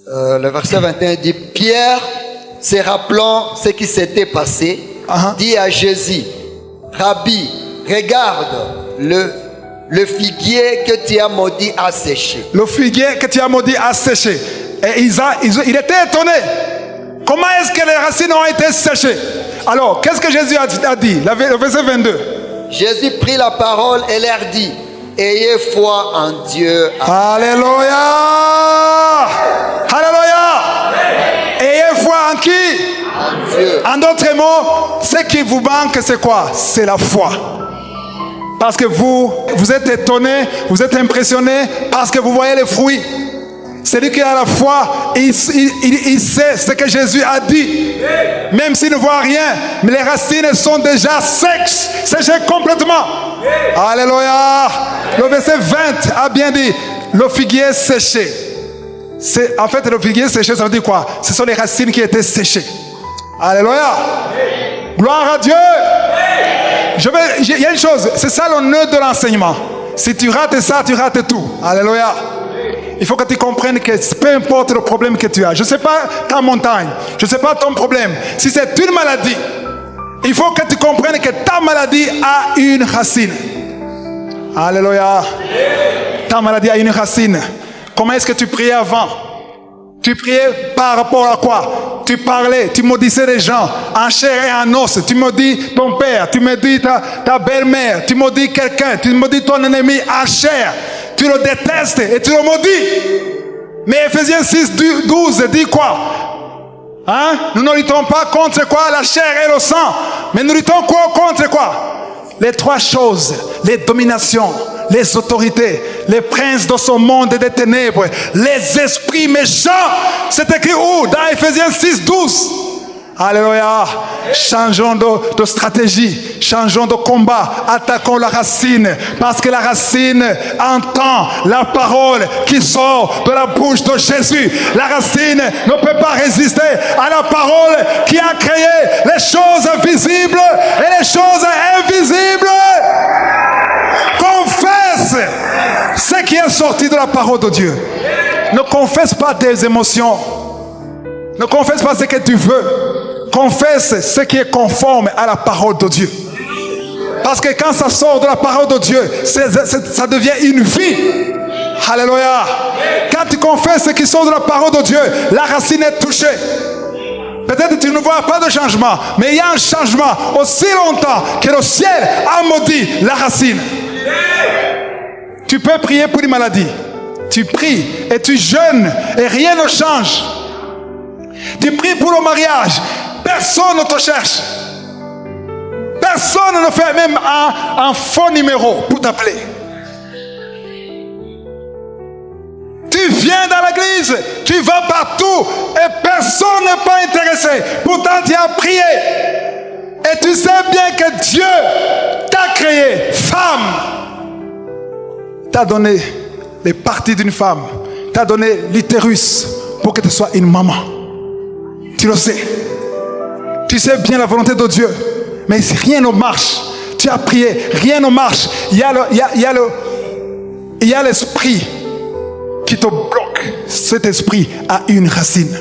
Le verset 21 dit, Pierre, se rappelant ce qui s'était passé, dit à Jésus, Rabbi, regarde, Le figuier que tu as maudit a séché. Le figuier que tu as maudit a séché. Et il était étonné. Comment est-ce que les racines ont été séchées? Alors, qu'est-ce que Jésus a dit? Le verset 22. Jésus prit la parole et leur dit: ayez foi en Dieu. Alléluia! Alléluia! Ayez foi en qui? En Dieu. En d'autres mots, ce qui vous manque, c'est quoi? C'est la foi. Parce que vous êtes étonné, vous êtes impressionné, parce que vous voyez les fruits. Celui qui a la foi, il sait ce que Jésus a dit. Même s'il ne voit rien, mais les racines sont déjà séchées complètement. Alléluia. Le verset 20 a bien dit, le figuier séché. En fait, le figuier séché, ça veut dire quoi? Ce sont les racines qui étaient séchées. Alléluia. Gloire à Dieu. Il y a une chose, c'est ça le nœud de l'enseignement. Si tu rates ça, tu rates tout. Alléluia. Il faut que tu comprennes que peu importe le problème que tu as, je ne sais pas ta montagne, je ne sais pas ton problème, si c'est une maladie, il faut que tu comprennes que ta maladie a une racine. Alléluia. Ta maladie a une racine. Comment est-ce que tu priais avant? Tu priais par rapport à quoi? Tu parlais, tu maudissais les gens en chair et en os. Tu maudis ton père, tu maudis ta belle-mère, tu maudis quelqu'un, tu maudis ton ennemi en chair. Tu le détestes et tu le maudis. Mais Ephésiens 6, 12 dit quoi? Nous ne luttons pas contre quoi? La chair et le sang. Mais nous luttons quoi? Contre quoi? Les trois choses, les dominations, les autorités, les princes de ce monde des ténèbres, les esprits méchants. C'est écrit où? Dans Ephésiens 6, 12. Alléluia. Changeons de stratégie, changeons de combat, attaquons la racine, parce que la racine entend la parole qui sort de la bouche de Jésus. La racine ne peut pas résister à la parole qui a créé les choses visibles et les choses invisibles. Confesse ce qui est sorti de la parole de Dieu. Ne confesse pas tes émotions. Ne confesse pas ce que tu veux. Confesse ce qui est conforme à la parole de Dieu. Parce que quand ça sort de la parole de Dieu, ça devient une vie. Alléluia. Quand tu confesses ce qui sort de la parole de Dieu, la racine est touchée. Peut-être que tu ne vois pas de changement, mais il y a un changement aussi longtemps que le ciel a maudit la racine. Tu peux prier pour une maladie. Tu pries et tu jeûnes et rien ne change. Tu pries pour le mariage. Personne ne te cherche. Personne ne fait même un faux numéro pour t'appeler. Tu viens dans l'église, tu vas partout et personne n'est pas intéressé. Pourtant tu as prié. Et tu sais bien que Dieu t'a créé femme. T'a donné les parties d'une femme. T'a donné l'utérus pour que tu sois une maman. Tu le sais. Tu sais bien la volonté de Dieu. Mais rien ne marche. Tu as prié, rien ne marche. Il y a l'esprit qui te bloque. Cet esprit a une racine.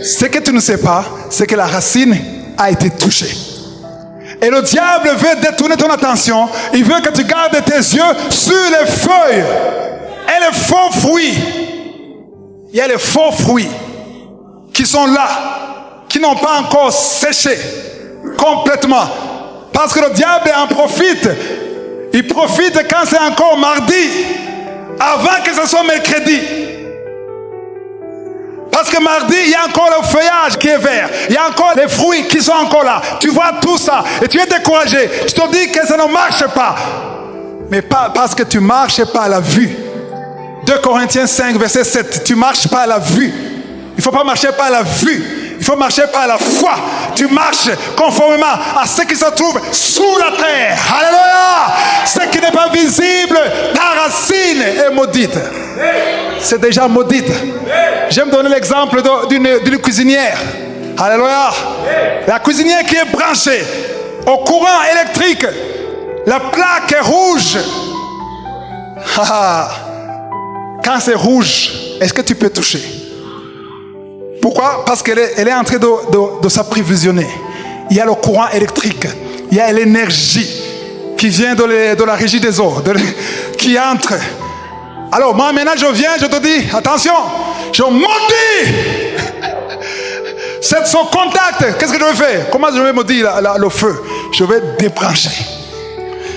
Ce que tu ne sais pas, c'est que la racine a été touchée. Et le diable veut détourner ton attention. Il veut que tu gardes tes yeux sur les feuilles et les faux fruits. Il y a les faux fruits qui sont là, qui n'ont pas encore séché complètement. Parce que le diable en profite. Il profite quand c'est encore mardi, avant que ce soit mercredi. Parce que mardi, il y a encore le feuillage qui est vert. Il y a encore les fruits qui sont encore là. Tu vois tout ça et tu es découragé. Je te dis que ça ne marche pas. Mais pas parce que tu ne marches pas à la vue. 2 Corinthiens 5, verset 7. Tu ne marches pas à la vue. Il ne faut pas marcher par la vue. Il faut marcher par la foi. Tu marches conformément à ce qui se trouve sous la terre. Alléluia. Ce qui n'est pas visible, ta racine est maudite. C'est déjà maudite. J'aime donner l'exemple d'une cuisinière. Alléluia. La cuisinière qui est branchée au courant électrique. La plaque est rouge. Quand c'est rouge, est-ce que tu peux toucher? Pourquoi? Parce qu'elle est en train de s'approvisionner. Il y a le courant électrique. Il y a l'énergie qui vient de la régie des eaux, qui entre. Alors moi maintenant je viens, je te dis, attention, je maudis c'est son contact. Qu'est-ce que je vais faire? Comment je vais maudire le feu? Je vais débrancher.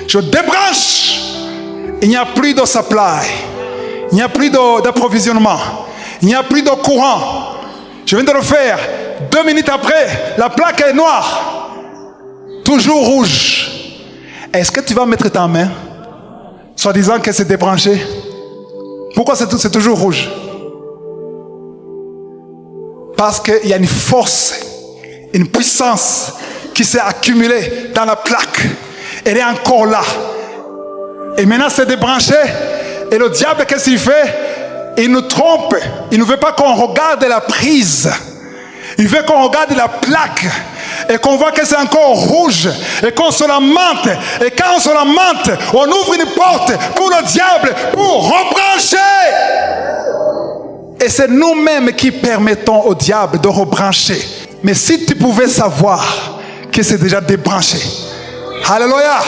Je débranche. Il n'y a plus de supply. Il n'y a plus d'approvisionnement. Il n'y a plus de courant. Je viens de le faire. 2 minutes après, la plaque est noire. Toujours rouge. Est-ce que tu vas mettre ta main, soi-disant que c'est débranché? Pourquoi c'est toujours rouge? Parce qu'il y a une force, une puissance qui s'est accumulée dans la plaque. Elle est encore là. Et maintenant c'est débranché. Et le diable, qu'est-ce qu'il fait? Il nous trompe. Il ne veut pas qu'on regarde la prise. Il veut qu'on regarde la plaque. Et qu'on voit que c'est encore rouge. Et qu'on se lamente. Et quand on se lamente, on ouvre une porte pour le diable pour rebrancher. Et c'est nous-mêmes qui permettons au diable de rebrancher. Mais si tu pouvais savoir que c'est déjà débranché. Alléluia.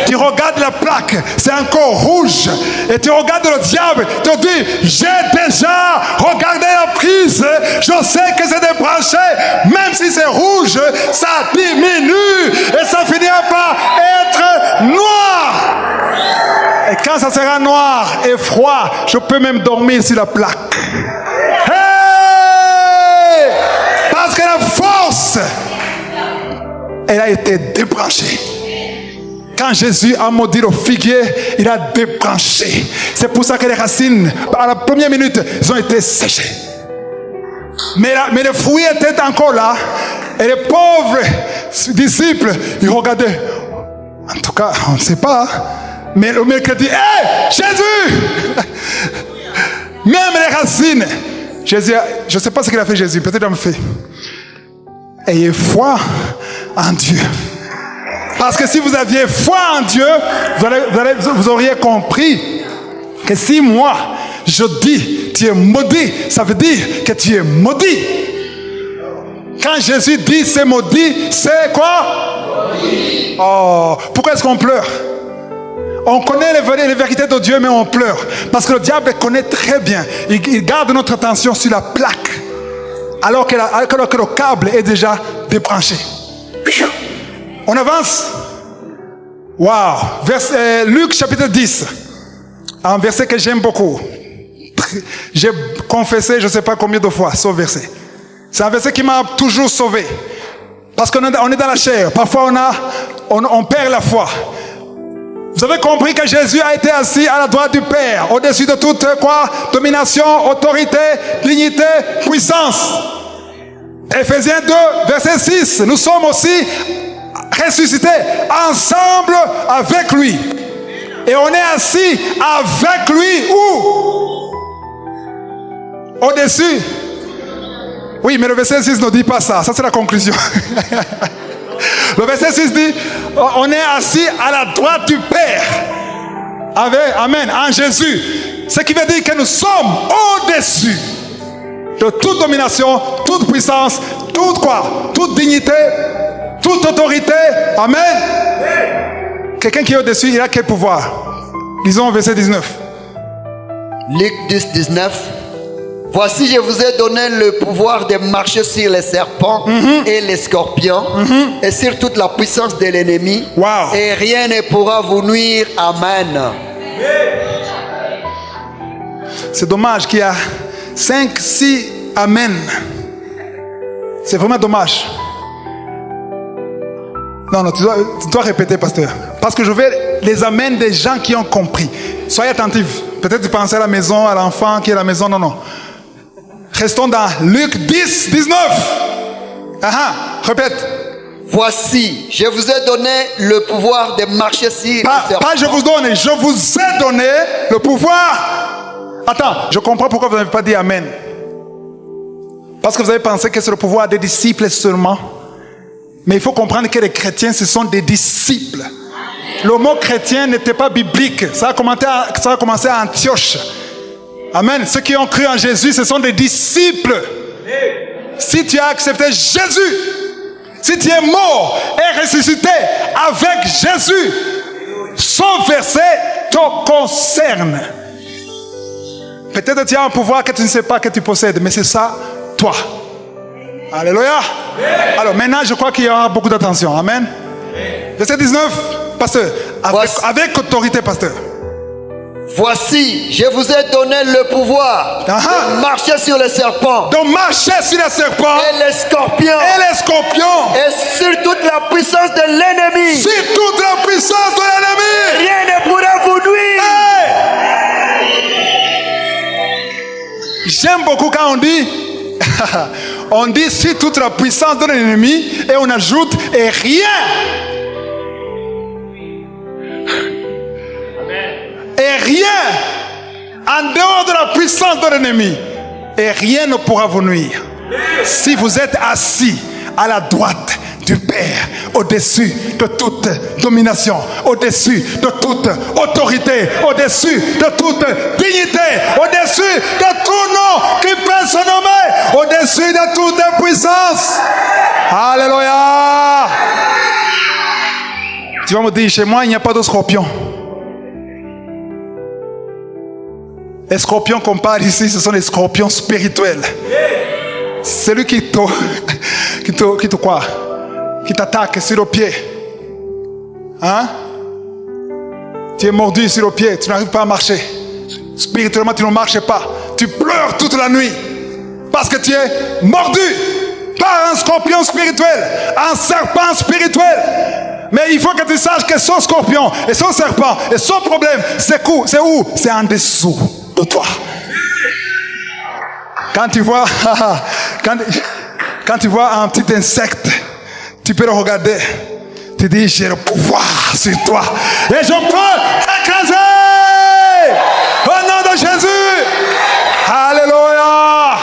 Tu regardes la plaque, c'est encore rouge. Et tu regardes le diable, tu te dis, j'ai déjà regardé la prise. Je sais que c'est débranché. Même si c'est rouge, ça diminue. Et ça finira par être noir. Et quand ça sera noir et froid, je peux même dormir sur la plaque. Hey! Parce que la force, elle a été débranchée. Quand Jésus a maudit le figuier, il a débranché. C'est pour ça que les racines, à la première minute, ils ont été séchées. Mais les fruits étaient encore là. Et les pauvres disciples, ils regardaient. En tout cas, on ne sait pas. Mais le mercredi, hé, Jésus! Même les racines. Jésus, je ne sais pas ce qu'il a fait Jésus, peut-être qu'il a fait. Ayez foi en Dieu. Parce que si vous aviez foi en Dieu, vous auriez compris que si moi, je dis, tu es maudit, ça veut dire que tu es maudit. Quand Jésus dit c'est maudit, c'est quoi? Oh, pourquoi est-ce qu'on pleure? On connaît les vérités de Dieu, mais on pleure. Parce que le diable connaît très bien. Il garde notre attention sur la plaque. Alors que le câble est déjà débranché. On avance. Waouh. Luc chapitre 10. Un verset que j'aime beaucoup. J'ai confessé je ne sais pas combien de fois ce verset. C'est un verset qui m'a toujours sauvé. Parce qu'on est dans la chair. Parfois on perd la foi. Vous avez compris que Jésus a été assis à la droite du Père, au-dessus de toute quoi? Domination, autorité, dignité, puissance. Éphésiens 2, verset 6. Nous sommes aussi ressuscités ensemble avec lui. Et on est assis avec lui où? Au-dessus. Oui, mais le verset 6 ne dit pas ça. Ça, c'est la conclusion. Le verset 6 dit, on est assis à la droite du Père. Amen, en Jésus. Ce qui veut dire que nous sommes au-dessus de toute domination, toute puissance, toute quoi? Toute dignité, toute autorité. Amen. Quelqu'un qui est au-dessus, il a quel pouvoir? Lisons verset 19. Luc 10, 19. Voici, je vous ai donné le pouvoir de marcher sur les serpents et les scorpions et sur toute la puissance de l'ennemi. Wow. Et rien ne pourra vous nuire. Amen. C'est dommage qu'il y a 5, 6 Amen. C'est vraiment dommage. Non, tu dois répéter, pasteur. Parce que je veux les Amen des gens qui ont compris. Soyez attentifs. Peut-être tu pensez à la maison, à l'enfant qui est à la maison. Non. Restons dans Luc 10, 19. Répète. Voici, je vous ai donné le pouvoir de marcher sur les serpents. Pas je vous donne, je vous ai donné le pouvoir. Attends, je comprends pourquoi vous n'avez pas dit Amen. Parce que vous avez pensé que c'est le pouvoir des disciples seulement. Mais il faut comprendre que les chrétiens, ce sont des disciples. Le mot chrétien n'était pas biblique. Ça a commencé à Antioche. Amen. Ceux qui ont cru en Jésus, ce sont des disciples. Si tu as accepté Jésus, si tu es mort et ressuscité avec Jésus, son verset te concerne. Peut-être tu as un pouvoir que tu ne sais pas que tu possèdes, mais c'est ça, toi. Alléluia. Alors maintenant, je crois qu'il y aura beaucoup d'attention. Amen. Verset 19, pasteur. Avec autorité, pasteur. Voici, je vous ai donné le pouvoir de marcher sur les serpents. De marcher sur les serpents. Et les scorpions. Et les scorpions. Et sur toute la puissance de l'ennemi. Sur toute la puissance de l'ennemi. Rien ne pourra vous nuire. J'aime beaucoup quand on dit sur toute la puissance de l'ennemi et on ajoute et rien. Et rien en dehors de la puissance de l'ennemi. Et rien ne pourra vous nuire. Si vous êtes assis à la droite du Père, au-dessus de toute domination, au-dessus de toute autorité, au-dessus de toute dignité, au-dessus de tout nom qui peut se nommer, au-dessus de toute puissance. Alléluia. Tu vas me dire, chez moi, il n'y a pas de scorpion. Les scorpions qu'on parle ici, ce sont les scorpions spirituels. Celui qui te quoi? Qui t'attaque sur le pied. Hein? Tu es mordu sur le pied, tu n'arrives pas à marcher. Spirituellement, tu ne marches pas. Tu pleures toute la nuit. Parce que tu es mordu par un scorpion spirituel, un serpent spirituel. Mais il faut que tu saches que son scorpion et son serpent et son problème, c'est où? C'est en dessous de toi. Quand tu vois un petit insecte, tu peux le regarder. Tu dis, j'ai le pouvoir sur toi. Et je peux écraser. Au nom de Jésus. Alléluia.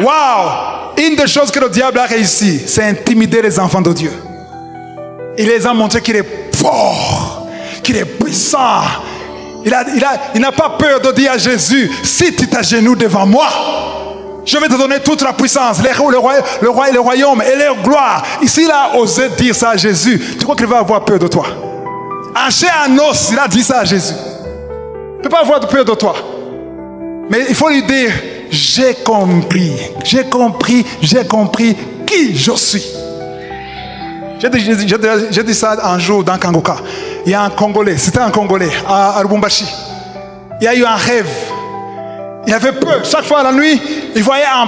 Wow. Une des choses que le diable a réussi, c'est intimider les enfants de Dieu. Il les a montré qu'il est fort, qu'il est puissant. Il n'a pas peur de dire à Jésus, si tu t'agenouilles devant moi, je vais te donner toute la puissance, le royaume et leur gloire. Ici, il a osé dire ça à Jésus. Tu crois qu'il va avoir peur de toi? En chair en os, il a dit ça à Jésus. Il ne peut pas avoir peur de toi. Mais il faut lui dire, j'ai compris qui je suis. J'ai dit ça un jour dans Kangoka. Il y a un Congolais, c'était un Congolais à Lubumbashi. Il y a eu un rêve. Il avait peur. Chaque fois la nuit, il voyait un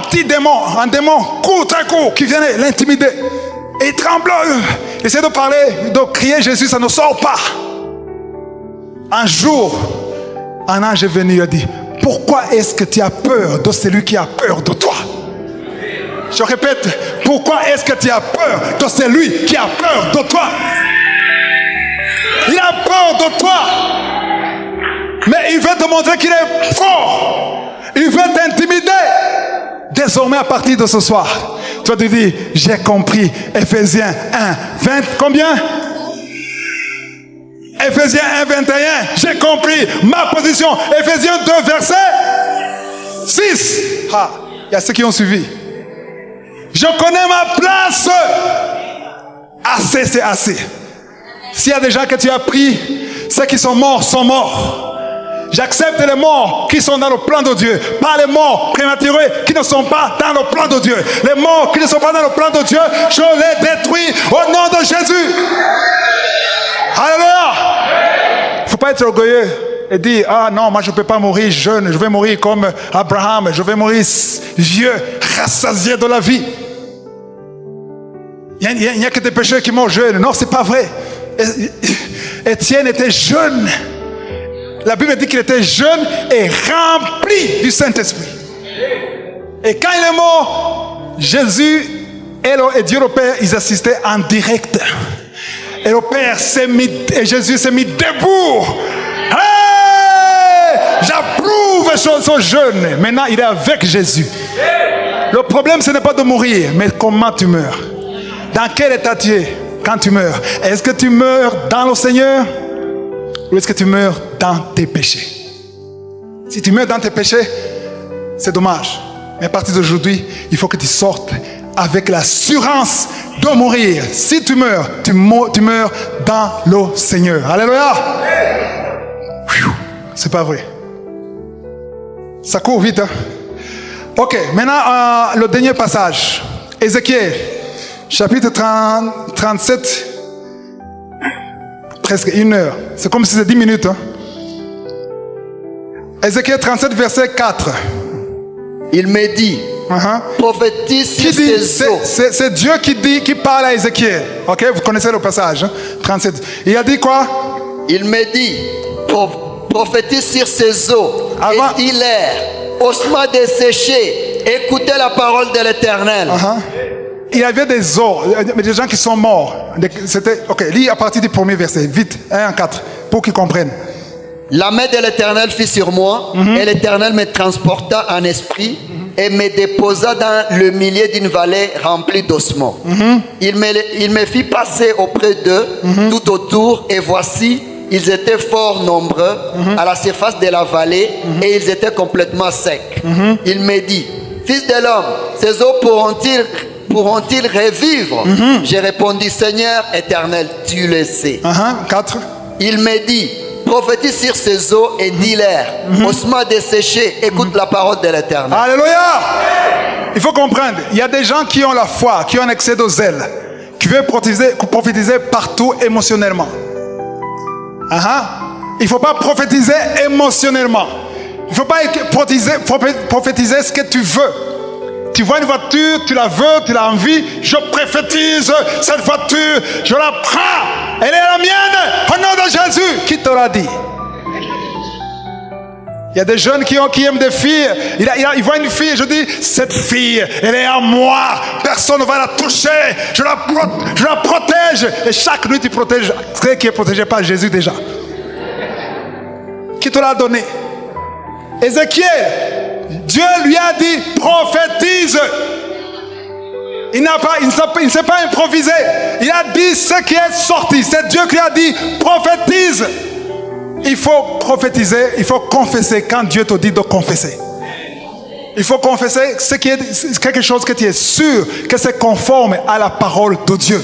démon court, très court, qui venait l'intimider. Et il tremblait. Il essayait de parler, de crier Jésus, ça ne sort pas. Un jour, un ange est venu et a dit, pourquoi est-ce que tu as peur de celui qui a peur de toi? Je répète, pourquoi est-ce que tu as peur de celui qui a peur de toi? Il a peur de toi. Mais il veut te montrer qu'il est fort. Il veut t'intimider. Désormais, à partir de ce soir, toi tu dis, j'ai compris. Ephésiens 1, 20, combien? Ephésiens 1, 21, j'ai compris ma position. Ephésiens 2, verset 6. Ah, il y a ceux qui ont suivi. Je connais ma place. Assez, c'est assez. S'il y a des gens que tu as pris, ceux qui sont morts sont morts. J'accepte les morts qui sont dans le plan de Dieu, pas les morts prématurés qui ne sont pas dans le plan de Dieu. Les morts qui ne sont pas dans le plan de Dieu, je les détruis au nom de Jésus. Alléluia. Il ne faut pas être orgueilleux et dire, ah non, moi je ne peux pas mourir jeune, je vais mourir comme Abraham, je vais mourir vieux, rassasié de la vie. Il n'y a que des pécheurs qui meurent jeunes. Non, ce n'est pas vrai. Étienne était jeune. La Bible dit qu'il était jeune et rempli du Saint-Esprit. Et quand il est mort, Jésus et Dieu le Père, ils assistaient en direct. Et le Père s'est mis, et Jésus s'est mis debout. Hey! J'approuve ce jeune. Maintenant, il est avec Jésus. Le problème, ce n'est pas de mourir, mais comment tu meurs. Dans quel état tu es quand tu meurs? Est-ce que tu meurs dans le Seigneur? Ou est-ce que tu meurs dans tes péchés? Si tu meurs dans tes péchés, c'est dommage. Mais à partir d'aujourd'hui, il faut que tu sortes avec l'assurance de mourir. Si tu meurs, tu meurs dans le Seigneur. Alléluia. C'est pas vrai. Ça court vite. Hein? Ok, maintenant le dernier passage. Ézéchiel, chapitre 37, presque 1 heure. C'est comme si c'était 10 minutes. Hein? Ézéchiel 37, verset 4. Il me dit, prophétise sur ces eaux. C'est Dieu qui parle à Ézéchiel. Ok, vous connaissez le passage. Hein? 37. Il a dit quoi? Il me dit, prophétise sur ces eaux. Avant... Et dis-leur, ossements desséchés, écoutez la parole de l'Éternel. Il y avait des eaux, des gens qui sont morts. Ok, lis à partir du premier verset, vite, 1 en 4, pour qu'ils comprennent. La main de l'Éternel fut sur moi, et l'Éternel me transporta en esprit, et me déposa dans le milieu d'une vallée remplie d'ossements. Il me fit passer auprès d'eux, tout autour, et voici, ils étaient fort nombreux à la surface de la vallée, et ils étaient complètement secs. Il me dit, fils de l'homme, ces eaux pourront-ils revivre? J'ai répondu, Seigneur éternel, tu le sais. 4. Il me dit, prophétise sur ces eaux et dis-leur, ossements desséchés, écoute la parole de l'Éternel. Alléluia! Il faut comprendre, il y a des gens qui ont la foi, qui ont un excès de zèle, qui veulent prophétiser partout émotionnellement. Il ne faut pas prophétiser émotionnellement. Il ne faut pas prophétiser ce que tu veux. Tu vois une voiture, tu la veux, tu l'as envie. Je prophétise cette voiture, je la prends. Elle est la mienne, au nom de Jésus. Qui te l'a dit? Il y a des jeunes qui aiment des filles. Ils voient une fille et je dis, cette fille, elle est à moi. Personne ne va la toucher. Je la protège. Et chaque nuit, tu protèges ce qui est protégé par Jésus déjà. Qui te l'a donné? Ézéchiel, Dieu lui a dit, prophétise. Il ne s'est pas improvisé. Il a dit ce qui est sorti. C'est Dieu qui a dit, prophétise. Il faut prophétiser, il faut confesser quand Dieu te dit de confesser. Il faut confesser ce qui est quelque chose que tu es sûr que c'est conforme à la parole de Dieu.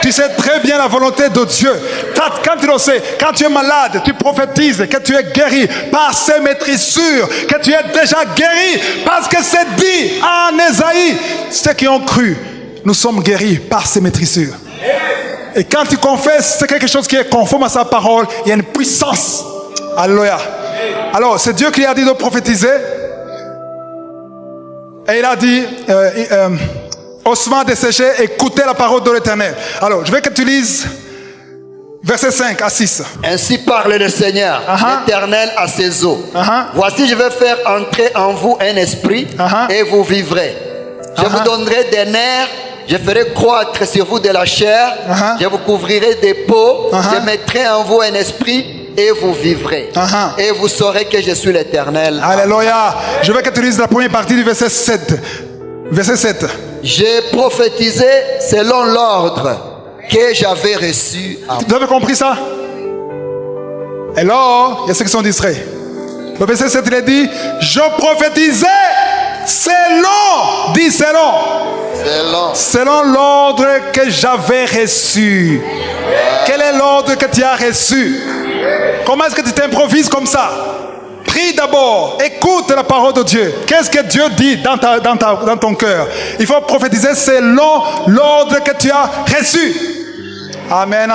Tu sais très bien la volonté de Dieu. Quand tu le sais, quand tu es malade, tu prophétises que tu es guéri par ces maîtrisures, que tu es déjà guéri parce que c'est dit en Ésaïe. Ceux qui ont cru, nous sommes guéris par ces maîtrisures. Et quand tu confesses, c'est quelque chose qui est conforme à sa parole, il y a une puissance. Alléluia. Alors, c'est Dieu qui a dit de prophétiser. Et il a dit, ossements desséchés, écoutez la parole de l'Éternel. Alors, je veux que tu lises versets 5 à 6. Ainsi parle le Seigneur, l'Éternel à ses eaux. Voici, je vais faire entrer en vous un esprit et vous vivrez. Je vous donnerai des nerfs. Je ferai croître sur vous de la chair, je vous couvrirai des peaux, je mettrai en vous un esprit et vous vivrez. Et vous saurez que je suis l'Éternel. Alléluia. Je veux que tu lises la première partie du verset 7. Verset 7. J'ai prophétisé selon l'ordre que j'avais reçu. Vous avez compris ça? Alors, il y a ceux qui sont distraits. Le verset 7, il a dit, je prophétisais selon, dis selon l'ordre que j'avais reçu. Quel est l'ordre que tu as reçu? Comment est-ce que tu t'improvises comme ça? Prie d'abord, écoute la parole de Dieu. Qu'est-ce que Dieu dit dans ton cœur? Il faut prophétiser selon l'ordre que tu as reçu. Amen.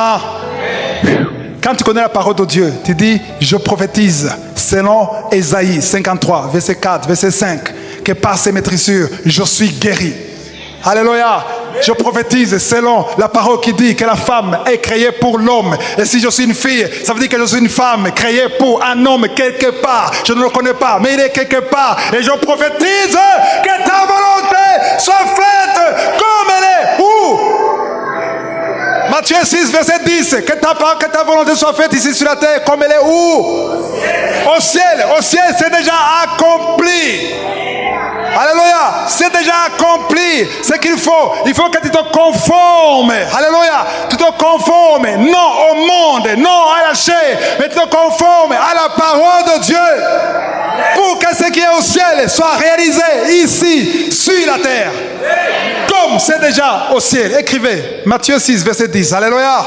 Quand tu connais la parole de Dieu, tu dis, je prophétise selon Ésaïe 53, verset 4, verset 5, que par ces maîtrisures, je suis guéri. Alléluia. Je prophétise selon la parole qui dit que la femme est créée pour l'homme. Et si je suis une fille, ça veut dire que je suis une femme créée pour un homme quelque part. Je ne le connais pas, mais il est quelque part. Et je prophétise que ta volonté soit faite comme elle est. Où? Matthieu 6, verset 10. Que ta volonté soit faite ici sur la terre comme elle est où? Au ciel. Au ciel, c'est déjà accompli. Alléluia, c'est déjà accompli. Ce qu'il faut, il faut que tu te conformes. Alléluia, tu te conformes non au monde, non à la chair, mais tu te conformes à la parole de Dieu pour que ce qui est au ciel soit réalisé ici sur la terre comme c'est déjà au ciel. Écrivez Matthieu 6 verset 10. Alléluia.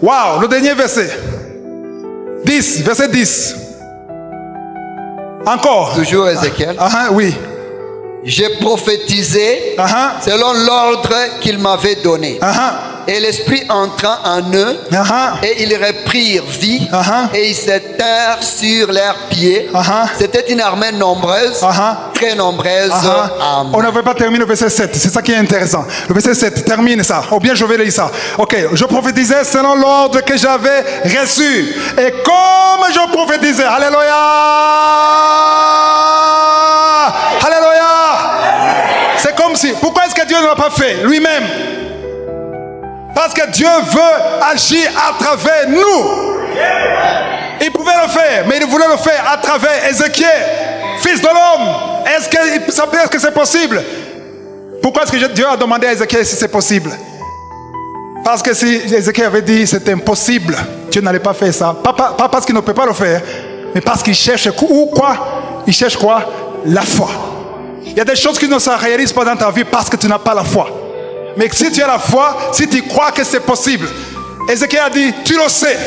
Waouh, le dernier verset 10, verset 10. Encore. Toujours Ézéchiel. Oui. J'ai prophétisé selon l'ordre qu'il m'avait donné. Et l'esprit entra en eux et ils reprirent vie et ils s'étèrent sur leurs pieds. C'était une armée nombreuse, très nombreuse. On n'avait pas terminé le verset 7, c'est ça qui est intéressant. Le verset 7, termine ça. Ou bien je vais lire ça. Ok, je prophétisais selon l'ordre que j'avais reçu. Et comme je prophétisais, alléluia, alléluia. C'est comme si, pourquoi est-ce que Dieu ne l'a pas fait lui-même? Parce que Dieu veut agir à travers nous. Il pouvait le faire, mais il voulait le faire à travers Ézéchiel, fils de l'homme. Est-ce que c'est possible? Pourquoi est-ce que Dieu a demandé à Ézéchiel si c'est possible? Parce que si Ézéchiel avait dit c'est impossible, Dieu n'allait pas faire ça. Pas parce qu'il ne peut pas le faire, mais parce qu'il cherche quoi? Il cherche quoi? La foi. Il y a des choses qui ne se réalisent pas dans ta vie parce que tu n'as pas la foi. Mais si tu as la foi, si tu crois que c'est possible, Ézéchiel a dit, tu le sais.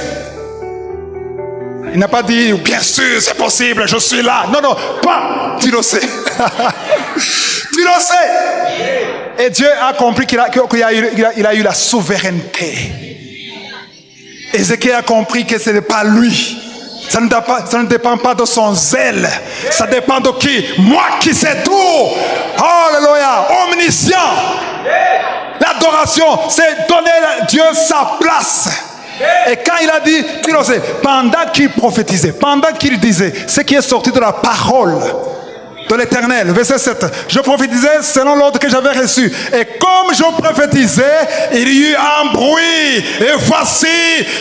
Il n'a pas dit, bien sûr, c'est possible, je suis là. Non, non, pas, tu le sais. Tu le sais. Et Dieu a compris qu'il a eu la souveraineté. Ézéchiel a compris que ce n'est pas lui. Ça ne dépend pas de son zèle. Ça dépend de qui? Moi qui sais tout. Alléluia. Omniscient. L'adoration, c'est donner à Dieu sa place. Et quand il a dit, tu le sais, pendant qu'il prophétisait, pendant qu'il disait, ce qui est sorti de la parole de l'Éternel, verset 7, je prophétisais selon l'ordre que j'avais reçu. Et comme je prophétisais, il y eut un bruit. Et voici,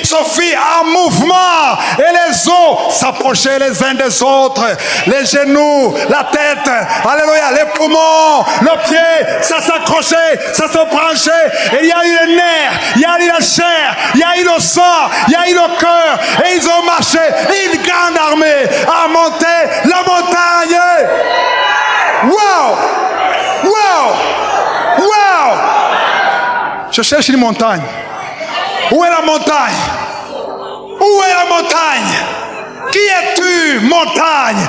se fit un mouvement. Et les os s'approchaient les uns des autres. Les genoux, la tête, alléluia, les poumons, le pied, ça s'accrochait, ça se branchait. Et il y a eu les nerfs, il y a eu la chair, il y a eu le sang, il y a eu le cœur. Et ils ont marché. Une grande armée a monté la montagne. Wow! Wow! Wow! Je cherche une montagne. Où est la montagne? Où est la montagne? Qui es-tu, montagne?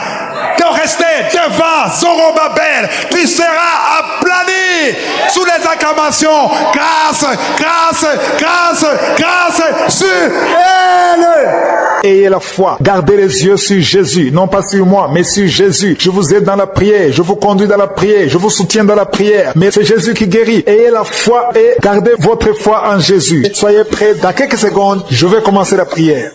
De rester devant Zorobabel, tu seras aplani sous les acclamations. Grâce, grâce, grâce, grâce sur elle. Ayez la foi, gardez les yeux sur Jésus, non pas sur moi, mais sur Jésus. Je vous aide dans la prière, je vous conduis dans la prière, je vous soutiens dans la prière, mais c'est Jésus qui guérit. Ayez la foi et gardez votre foi en Jésus. Soyez prêts, dans quelques secondes, je vais commencer la prière.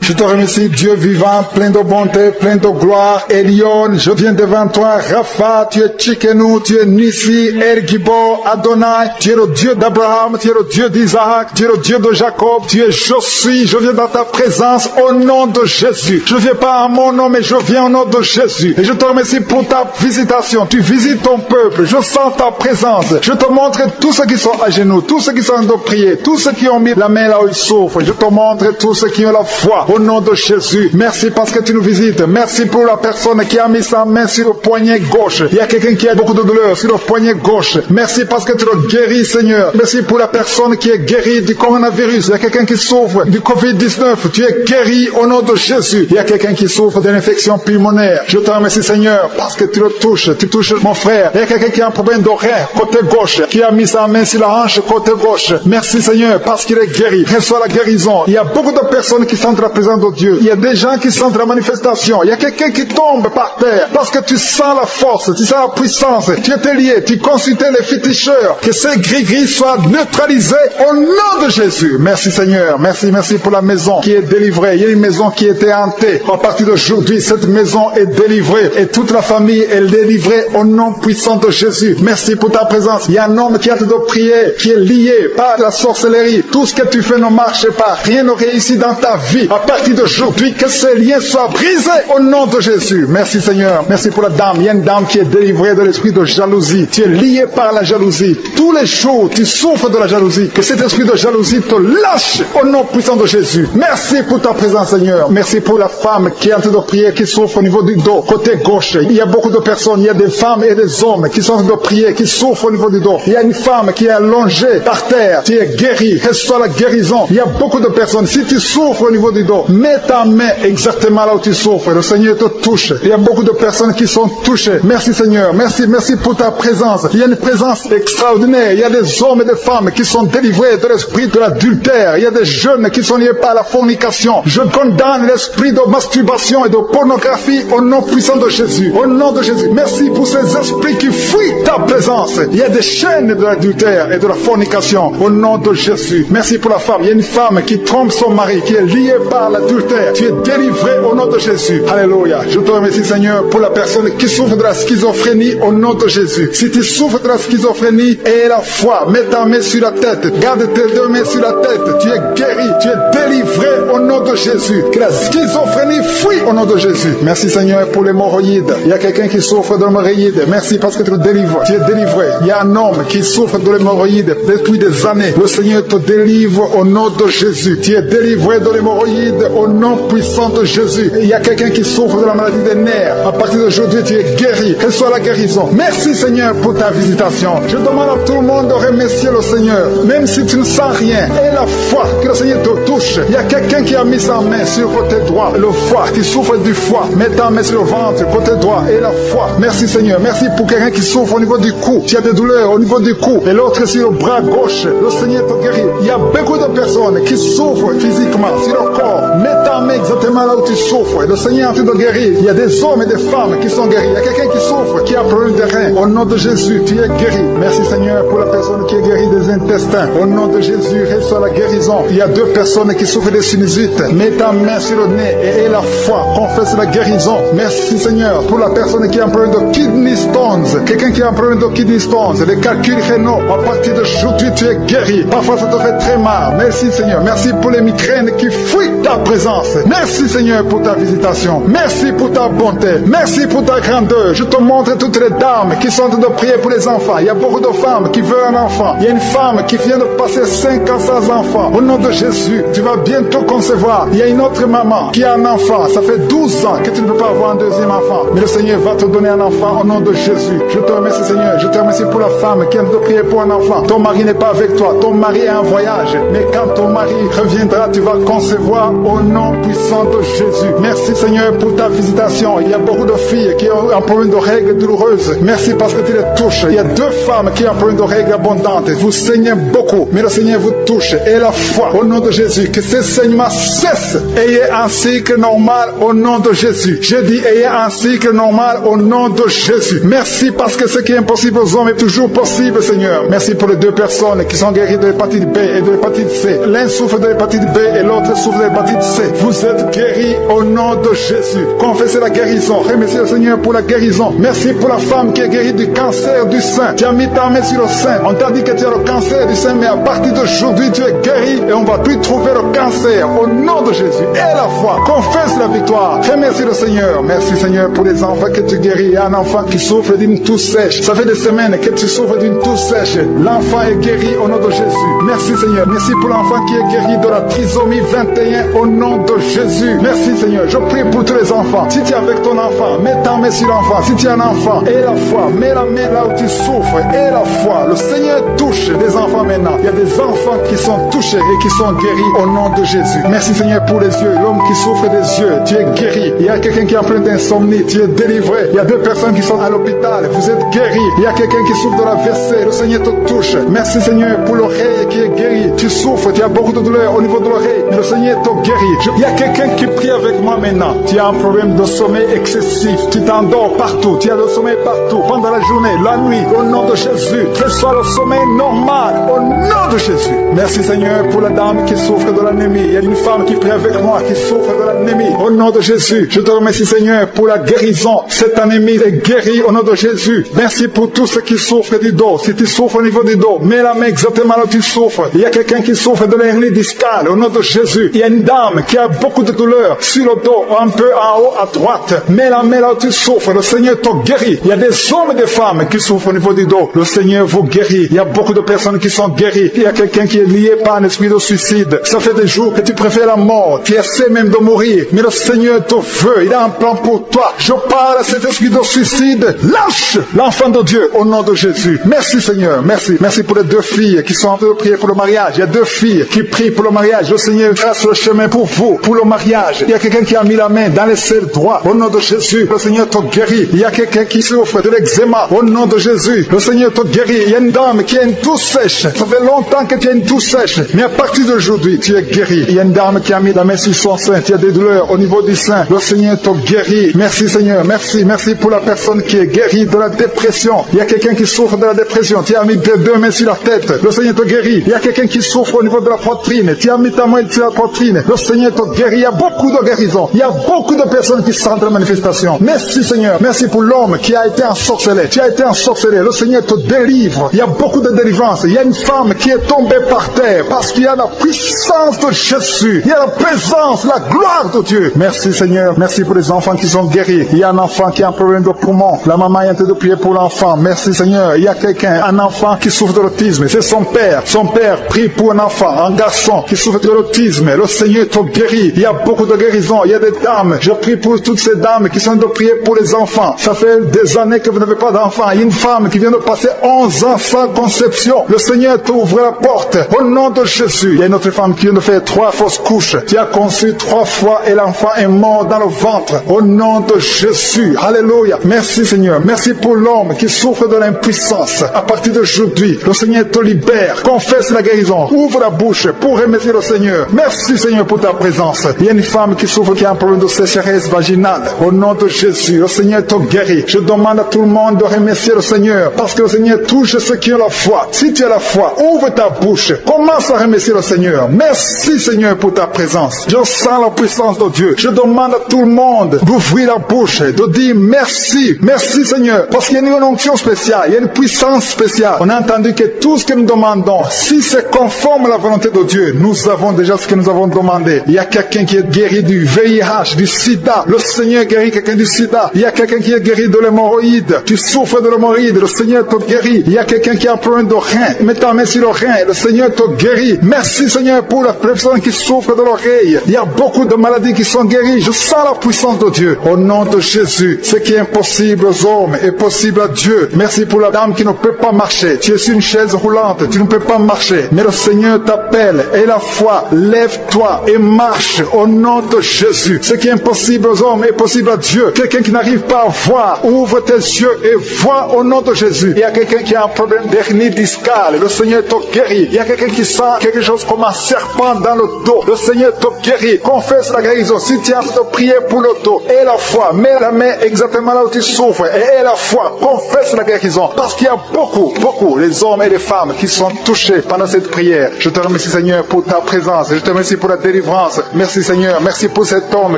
Je te remercie, Dieu vivant, plein de bonté, plein de gloire. Elion, je viens devant toi. Rapha, tu es Tchikenu, tu es Nissi, El Gibor, Adonai. Tu es le Dieu d'Abraham, tu es le Dieu d'Isaac, tu es le Dieu de Jacob, tu es je suis. Je viens dans ta présence au nom de Jésus. Je ne viens pas en mon nom, mais je viens au nom de Jésus. Et je te remercie pour ta visitation. Tu visites ton peuple. Je sens ta présence. Je te montre tous ceux qui sont à genoux, tous ceux qui sont en train de prier, tous ceux qui ont mis la main là où ils souffrent. Je te montre tous ceux qui ont la foi. Au nom de Jésus, merci parce que tu nous visites. Merci pour la personne qui a mis sa main sur le poignet gauche. Il y a quelqu'un qui a beaucoup de douleur sur le poignet gauche. Merci parce que tu le guéris, Seigneur. Merci pour la personne qui est guérie du coronavirus. Il y a quelqu'un qui souffre du Covid-19. Tu es guéri au nom de Jésus. Il y a quelqu'un qui souffre d'une infection pulmonaire. Je te remercie, Seigneur, parce que tu le touches. Tu touches mon frère. Il y a quelqu'un qui a un problème d'oreille côté gauche, qui a mis sa main sur la hanche côté gauche. Merci, Seigneur, parce qu'il est guéri. Reçois la guérison. Il y a beaucoup de personnes qui sentent la présence de Dieu. Il y a des gens qui sentent la manifestation. Il y a quelqu'un qui tombe par terre parce que tu sens la force, tu sens la puissance. Tu étais lié, tu consultais les féticheurs. Que ces gris-gris soient neutralisés au nom de Jésus. Merci Seigneur. Merci pour la maison qui est délivrée. Il y a une maison qui était hantée. À partir d'aujourd'hui, cette maison est délivrée et toute la famille est délivrée au nom puissant de Jésus. Merci pour ta présence. Il y a un homme qui a de prier, qui est lié par la sorcellerie. Tout ce que tu fais ne marche pas. Rien ne réussit dans ta vie. À partir d'aujourd'hui, que ces liens soient brisés au nom de Jésus. Merci Seigneur. Merci pour la dame. Il y a une dame qui est délivrée de l'esprit de jalousie. Tu es lié par la jalousie. Tous les jours, tu souffres de la jalousie. Que cet esprit de jalousie te lâche au nom puissant de Jésus. Merci pour ta présence Seigneur. Merci pour la femme qui est en train de prier, qui souffre au niveau du dos, côté gauche. Il y a beaucoup de personnes, il y a des femmes et des hommes qui sont en train de prier, qui souffrent au niveau du dos. Il y a une femme qui est allongée par terre. Tu es guéri. Reçois la guérison. Il y a beaucoup de personnes. Si tu souffres au niveau du dos, mets ta main exactement là où tu souffres. Le Seigneur te touche. Il y a beaucoup de personnes qui sont touchées. Merci Seigneur. Merci pour ta présence. Il y a une présence extraordinaire. Il y a des hommes et des femmes qui sont délivrés de l'esprit de l'adultère. Il y a des jeunes qui sont liés par la fornication. Je condamne l'esprit de masturbation et de pornographie au nom puissant de Jésus. Au nom de Jésus. Merci pour ces esprits qui fuient ta présence. Il y a des chaînes de l'adultère et de la fornication au nom de Jésus. Merci pour la femme. Il y a une femme qui trompe son mari, qui est liée par l'adultère. Tu es délivré au nom de Jésus. Alléluia. Je te remercie Seigneur pour la personne qui souffre de la schizophrénie au nom de Jésus. Si tu souffres de la schizophrénie, aie la foi. Mets ta main sur la tête. Garde tes deux mains sur la tête. Tu es guéri. Tu es délivré au nom de Jésus. Que la schizophrénie fuit au nom de Jésus. Merci Seigneur pour l'hémorroïde. Il y a quelqu'un qui souffre de l'hémorroïde. Merci parce que tu te délivres. Tu es délivré. Il y a un homme qui souffre de l'hémorroïde depuis des années. Le Seigneur te délivre au nom de Jésus. Tu es délivré de l'hémorroïde au nom puissant de Jésus. Il y a quelqu'un qui souffre de la maladie des nerfs. À partir d'aujourd'hui, tu es guéri. Reçois la guérison. Merci Seigneur pour ta visitation. Je demande à tout le monde de remercier le Seigneur. Même si tu ne sens rien, aie la foi que le Seigneur te touche. Il y a quelqu'un qui a mis sa main sur côté droit. Le foie, qui souffre du foie. Mets ta main sur le ventre, côté droit. Et la foi. Merci Seigneur. Merci pour quelqu'un qui souffre au niveau du cou. Tu as des douleurs au niveau du cou. Et l'autre sur le bras gauche. Le Seigneur te guérit. Il y a beaucoup de personnes qui souffrent physiquement sur leur corps. Mets ta main exactement là où tu souffres. Et le Seigneur est en train de guérir. Il y a des hommes et des femmes qui sont guéris. Il y a quelqu'un qui souffre, qui a un problème de rein. Au nom de Jésus, tu es guéri. Merci Seigneur pour la personne qui est guérie des intestins. Au nom de Jésus, reçois la guérison. Il y a deux personnes qui souffrent des sinusites. Mets ta main sur le nez et aie la foi. Confesse la guérison. Merci Seigneur pour la personne qui a un problème de kidney stones. Quelqu'un qui a un problème de kidney stones. Les calculs rénaux. À partir d'aujourd'hui, tu es guéri. Parfois, ça te fait très mal. Merci Seigneur. Merci pour les migraines qui fuient ta présence. Merci Seigneur pour ta visitation. Merci pour ta bonté. Merci pour ta grandeur. Je te montre toutes les dames qui sont en train de prier pour les enfants. Il y a beaucoup de femmes qui veulent un enfant. Il y a une femme qui vient de passer 5 ans sans enfant. Au nom de Jésus, tu vas bientôt concevoir. Il y a une autre maman qui a un enfant. Ça fait 12 ans que tu ne peux pas avoir un deuxième enfant. Mais le Seigneur va te donner un enfant au nom de Jésus. Je te remercie Seigneur. Je te remercie pour la femme qui vient de prier pour un enfant. Ton mari n'est pas avec toi. Ton mari est en voyage. Mais quand ton mari reviendra, tu vas concevoir au nom puissant de Jésus. Merci Seigneur pour ta visitation. Il y a beaucoup de filles qui ont un problème de règles douloureuses. Merci parce que tu les touches. Il y a 2 femmes qui ont un problème de règles abondantes. Vous saignez beaucoup, mais le Seigneur vous touche. Et la foi au nom de Jésus, que ces saignements cessent. Ayez un cycle normal au nom de Jésus. Je dis ayez un cycle normal au nom de Jésus. Merci parce que ce qui est impossible aux hommes est toujours possible, Seigneur. Merci pour les 2 personnes qui sont guéries de l'hépatite B et de l'hépatite C. L'un souffre de l'hépatite B et l'autre souffre de l'hépatite C. Vous êtes guéris au nom de Jésus. Confessez la guérison. Remerciez le Seigneur pour la guérison. Merci pour la femme qui est guérie du cancer du sein. Tu as mis ta main sur le sein. On t'a dit que tu as le cancer du sein, mais à partir d'aujourd'hui, tu es guéri et on ne va plus trouver le cancer au nom de Jésus. Et la foi. Confesse la victoire. Remercie le Seigneur. Merci Seigneur pour les enfants que tu guéris. Il y a un enfant qui souffre d'une toux sèche. Ça fait des semaines que tu souffres d'une toux sèche. L'enfant est guéri au nom de Jésus. Merci Seigneur. Merci pour l'enfant qui est guéri de la trisomie 21 au nom de Jésus. Merci Seigneur. Je prie pour tous les enfants. Si tu es avec ton enfant, mets ta main sur l'enfant. Si tu es un enfant, aie la foi. Mets la main là où tu souffres. Aie la foi. Le Seigneur touche les enfants maintenant. Il y a des enfants qui sont touchés et qui sont guéris au nom de Jésus. Merci Seigneur pour les yeux. L'homme qui souffre des yeux, tu es guéri. Il y a quelqu'un qui a plein d'insomnie, tu es délivré. Il y a 2 personnes qui sont à l'hôpital, vous êtes guéris. Il y a quelqu'un qui souffre de la WC, le Seigneur te touche. Merci Seigneur pour l'oreille qui est guérie. Tu souffres, tu as beaucoup de douleur au niveau de l'oreille, mais le Seigneur te guérit. Il y a quelqu'un qui prie avec moi maintenant. Tu as un problème de sommeil excessif, tu t'endors partout, tu as le sommeil partout, pendant la journée, la nuit, au nom de Jésus. Reçois le sommeil normal, au nom de Jésus. Merci Seigneur pour la dame qui souffre de l'anémie. Il y a une femme qui prie avec moi qui souffre de l'anémie. Au nom de Jésus, je te remercie Seigneur pour la guérison. Cette anémie est guérie au nom de Jésus. Merci pour tous ceux qui souffrent du dos. Si tu souffres au niveau du dos, mets la main exactement là où tu souffres. Il y a quelqu'un qui souffre de l'hernie discale au nom de Jésus. Il y a une dame qui a a beaucoup de douleurs sur le dos, un peu en haut à droite. Mets la main là où tu souffres, le Seigneur te guérit. Il y a des hommes et des femmes qui souffrent au niveau du dos. Le Seigneur vous guérit. Il y a beaucoup de personnes qui sont guéries. Il y a quelqu'un qui est lié par un esprit de suicide. Ça fait des jours que tu préfères la mort. Tu essaies même de mourir. Mais le Seigneur te veut. Il a un plan pour toi. Je parle à cet esprit de suicide. Lâche l'enfant de Dieu au nom de Jésus. Merci Seigneur. Merci. Merci pour les 2 filles qui sont en train de prier pour le mariage. Il y a 2 filles qui prient pour le mariage. Le Seigneur trace le chemin pour vous, pour le mariage. Il y a quelqu'un qui a mis la main dans les selles droits. Au nom de Jésus, le Seigneur te guérit. Il y a quelqu'un qui souffre de l'eczéma. Au nom de Jésus, le Seigneur te guérit. Il y a une dame qui a une toux sèche. Ça fait longtemps que tu as une toux sèche. Mais à partir d'aujourd'hui, tu es guéri. Il y a une dame qui a mis la main sur son sein. Il y a des douleurs au niveau du sein. Le Seigneur te guérit. Merci Seigneur. Merci. Merci pour la personne qui est guérie de la dépression. Il y a quelqu'un qui souffre de la dépression. Tu as mis tes 2 mains sur la tête. Le Seigneur te guérit. Il y a quelqu'un qui souffre au niveau de la poitrine. Tu as mis ta main sur la poitrine. Le Seigneur te guérit. Il y a beaucoup de guérisons. Il y a beaucoup de personnes qui sentent la manifestation. Merci Seigneur. Merci pour l'homme qui a été ensorcelé. Tu as été ensorcelé. Le Seigneur te délivre. Il y a beaucoup de délivrance. Il y a une femme qui est tombée par terre parce qu'il y a la puissance de Jésus. Il y a la présence, la gloire de Dieu. Merci Seigneur. Merci pour les enfants qui sont guéris. Il y a un enfant qui a un problème de poumon. La maman est en train de prier pour l'enfant. Merci Seigneur. Il y a quelqu'un, un enfant qui souffre de l'autisme. C'est son père. Son père prie pour un enfant, un garçon qui souffre de l'autisme. Le Seigneur te guérit. Il y a beaucoup de guérisons. Il y a des dames. Je prie pour toutes ces dames qui sont de prier pour les enfants. Ça fait des années que vous n'avez pas d'enfants. Il y a une femme qui vient de passer 11 ans sans conception. Le Seigneur t'ouvre la porte. Au nom de Jésus. Il y a une autre femme qui vient de faire 3 fausses couches. Tu as conçu 3 fois et l'enfant est mort dans le ventre. Au nom de Jésus. Alléluia. Merci Seigneur. Merci pour l'homme qui souffre de l'impuissance. À partir d'aujourd'hui, le Seigneur te libère. Confesse la guérison. Ouvre la bouche pour remercier le Seigneur. Merci Seigneur pour ta présence. Il y a une femme qui souffre, qui a un problème de sécheresse vaginale. Au nom de Jésus, le Seigneur te guérit. Je demande à tout le monde de remercier le Seigneur parce que le Seigneur touche ceux qui ont la foi. Si tu as la foi, ouvre ta bouche. Commence à remercier le Seigneur. Merci Seigneur pour ta présence. Je sens la puissance de Dieu. Je demande à tout le monde d'ouvrir la bouche, de dire merci. Merci Seigneur. Parce qu'il y a une onction spéciale. Il y a une puissance spéciale. On a entendu que tout ce que nous demandons, si c'est conforme à la volonté de Dieu, nous avons déjà ce que nous avons demandé. Il y a quelqu'un qui est guéri du VIH, du sida. Le Seigneur guérit quelqu'un du sida. Il y a quelqu'un qui est guéri de l'hémorroïde. Tu souffres de l'hémorroïde. Le Seigneur te guérit. Il y a quelqu'un qui a un problème de rein. Mets ta main sur le rein. Le Seigneur te guérit. Merci Seigneur pour la personne qui souffre de l'oreille. Il y a beaucoup de maladies qui sont guéries. Je sens la puissance de Dieu. Au nom de Jésus, ce qui est impossible aux hommes est possible à Dieu. Merci pour la dame qui ne peut pas marcher. Tu es sur une chaise roulante. Tu ne peux pas marcher. Mais le Seigneur t'appelle. Et la foi, lève-toi et marche au nom de Jésus. Ce qui est impossible aux hommes est possible à Dieu. Quelqu'un qui n'arrive pas à voir, ouvre tes yeux et vois au nom de Jésus. Il y a quelqu'un qui a un problème d'hernie discale. Le Seigneur te guérit. Il y a quelqu'un qui sent quelque chose comme un serpent dans le dos. Le Seigneur te guérit. Confesse la guérison. Si tu as de prier pour le dos et la foi, mets la main exactement là où tu souffres et la foi. Confesse la guérison. Parce qu'il y a beaucoup, les hommes et les femmes qui sont touchés pendant cette prière. Je te remercie Seigneur pour ta présence. Je te remercie pour la délivrance. Merci Seigneur. Merci pour cet homme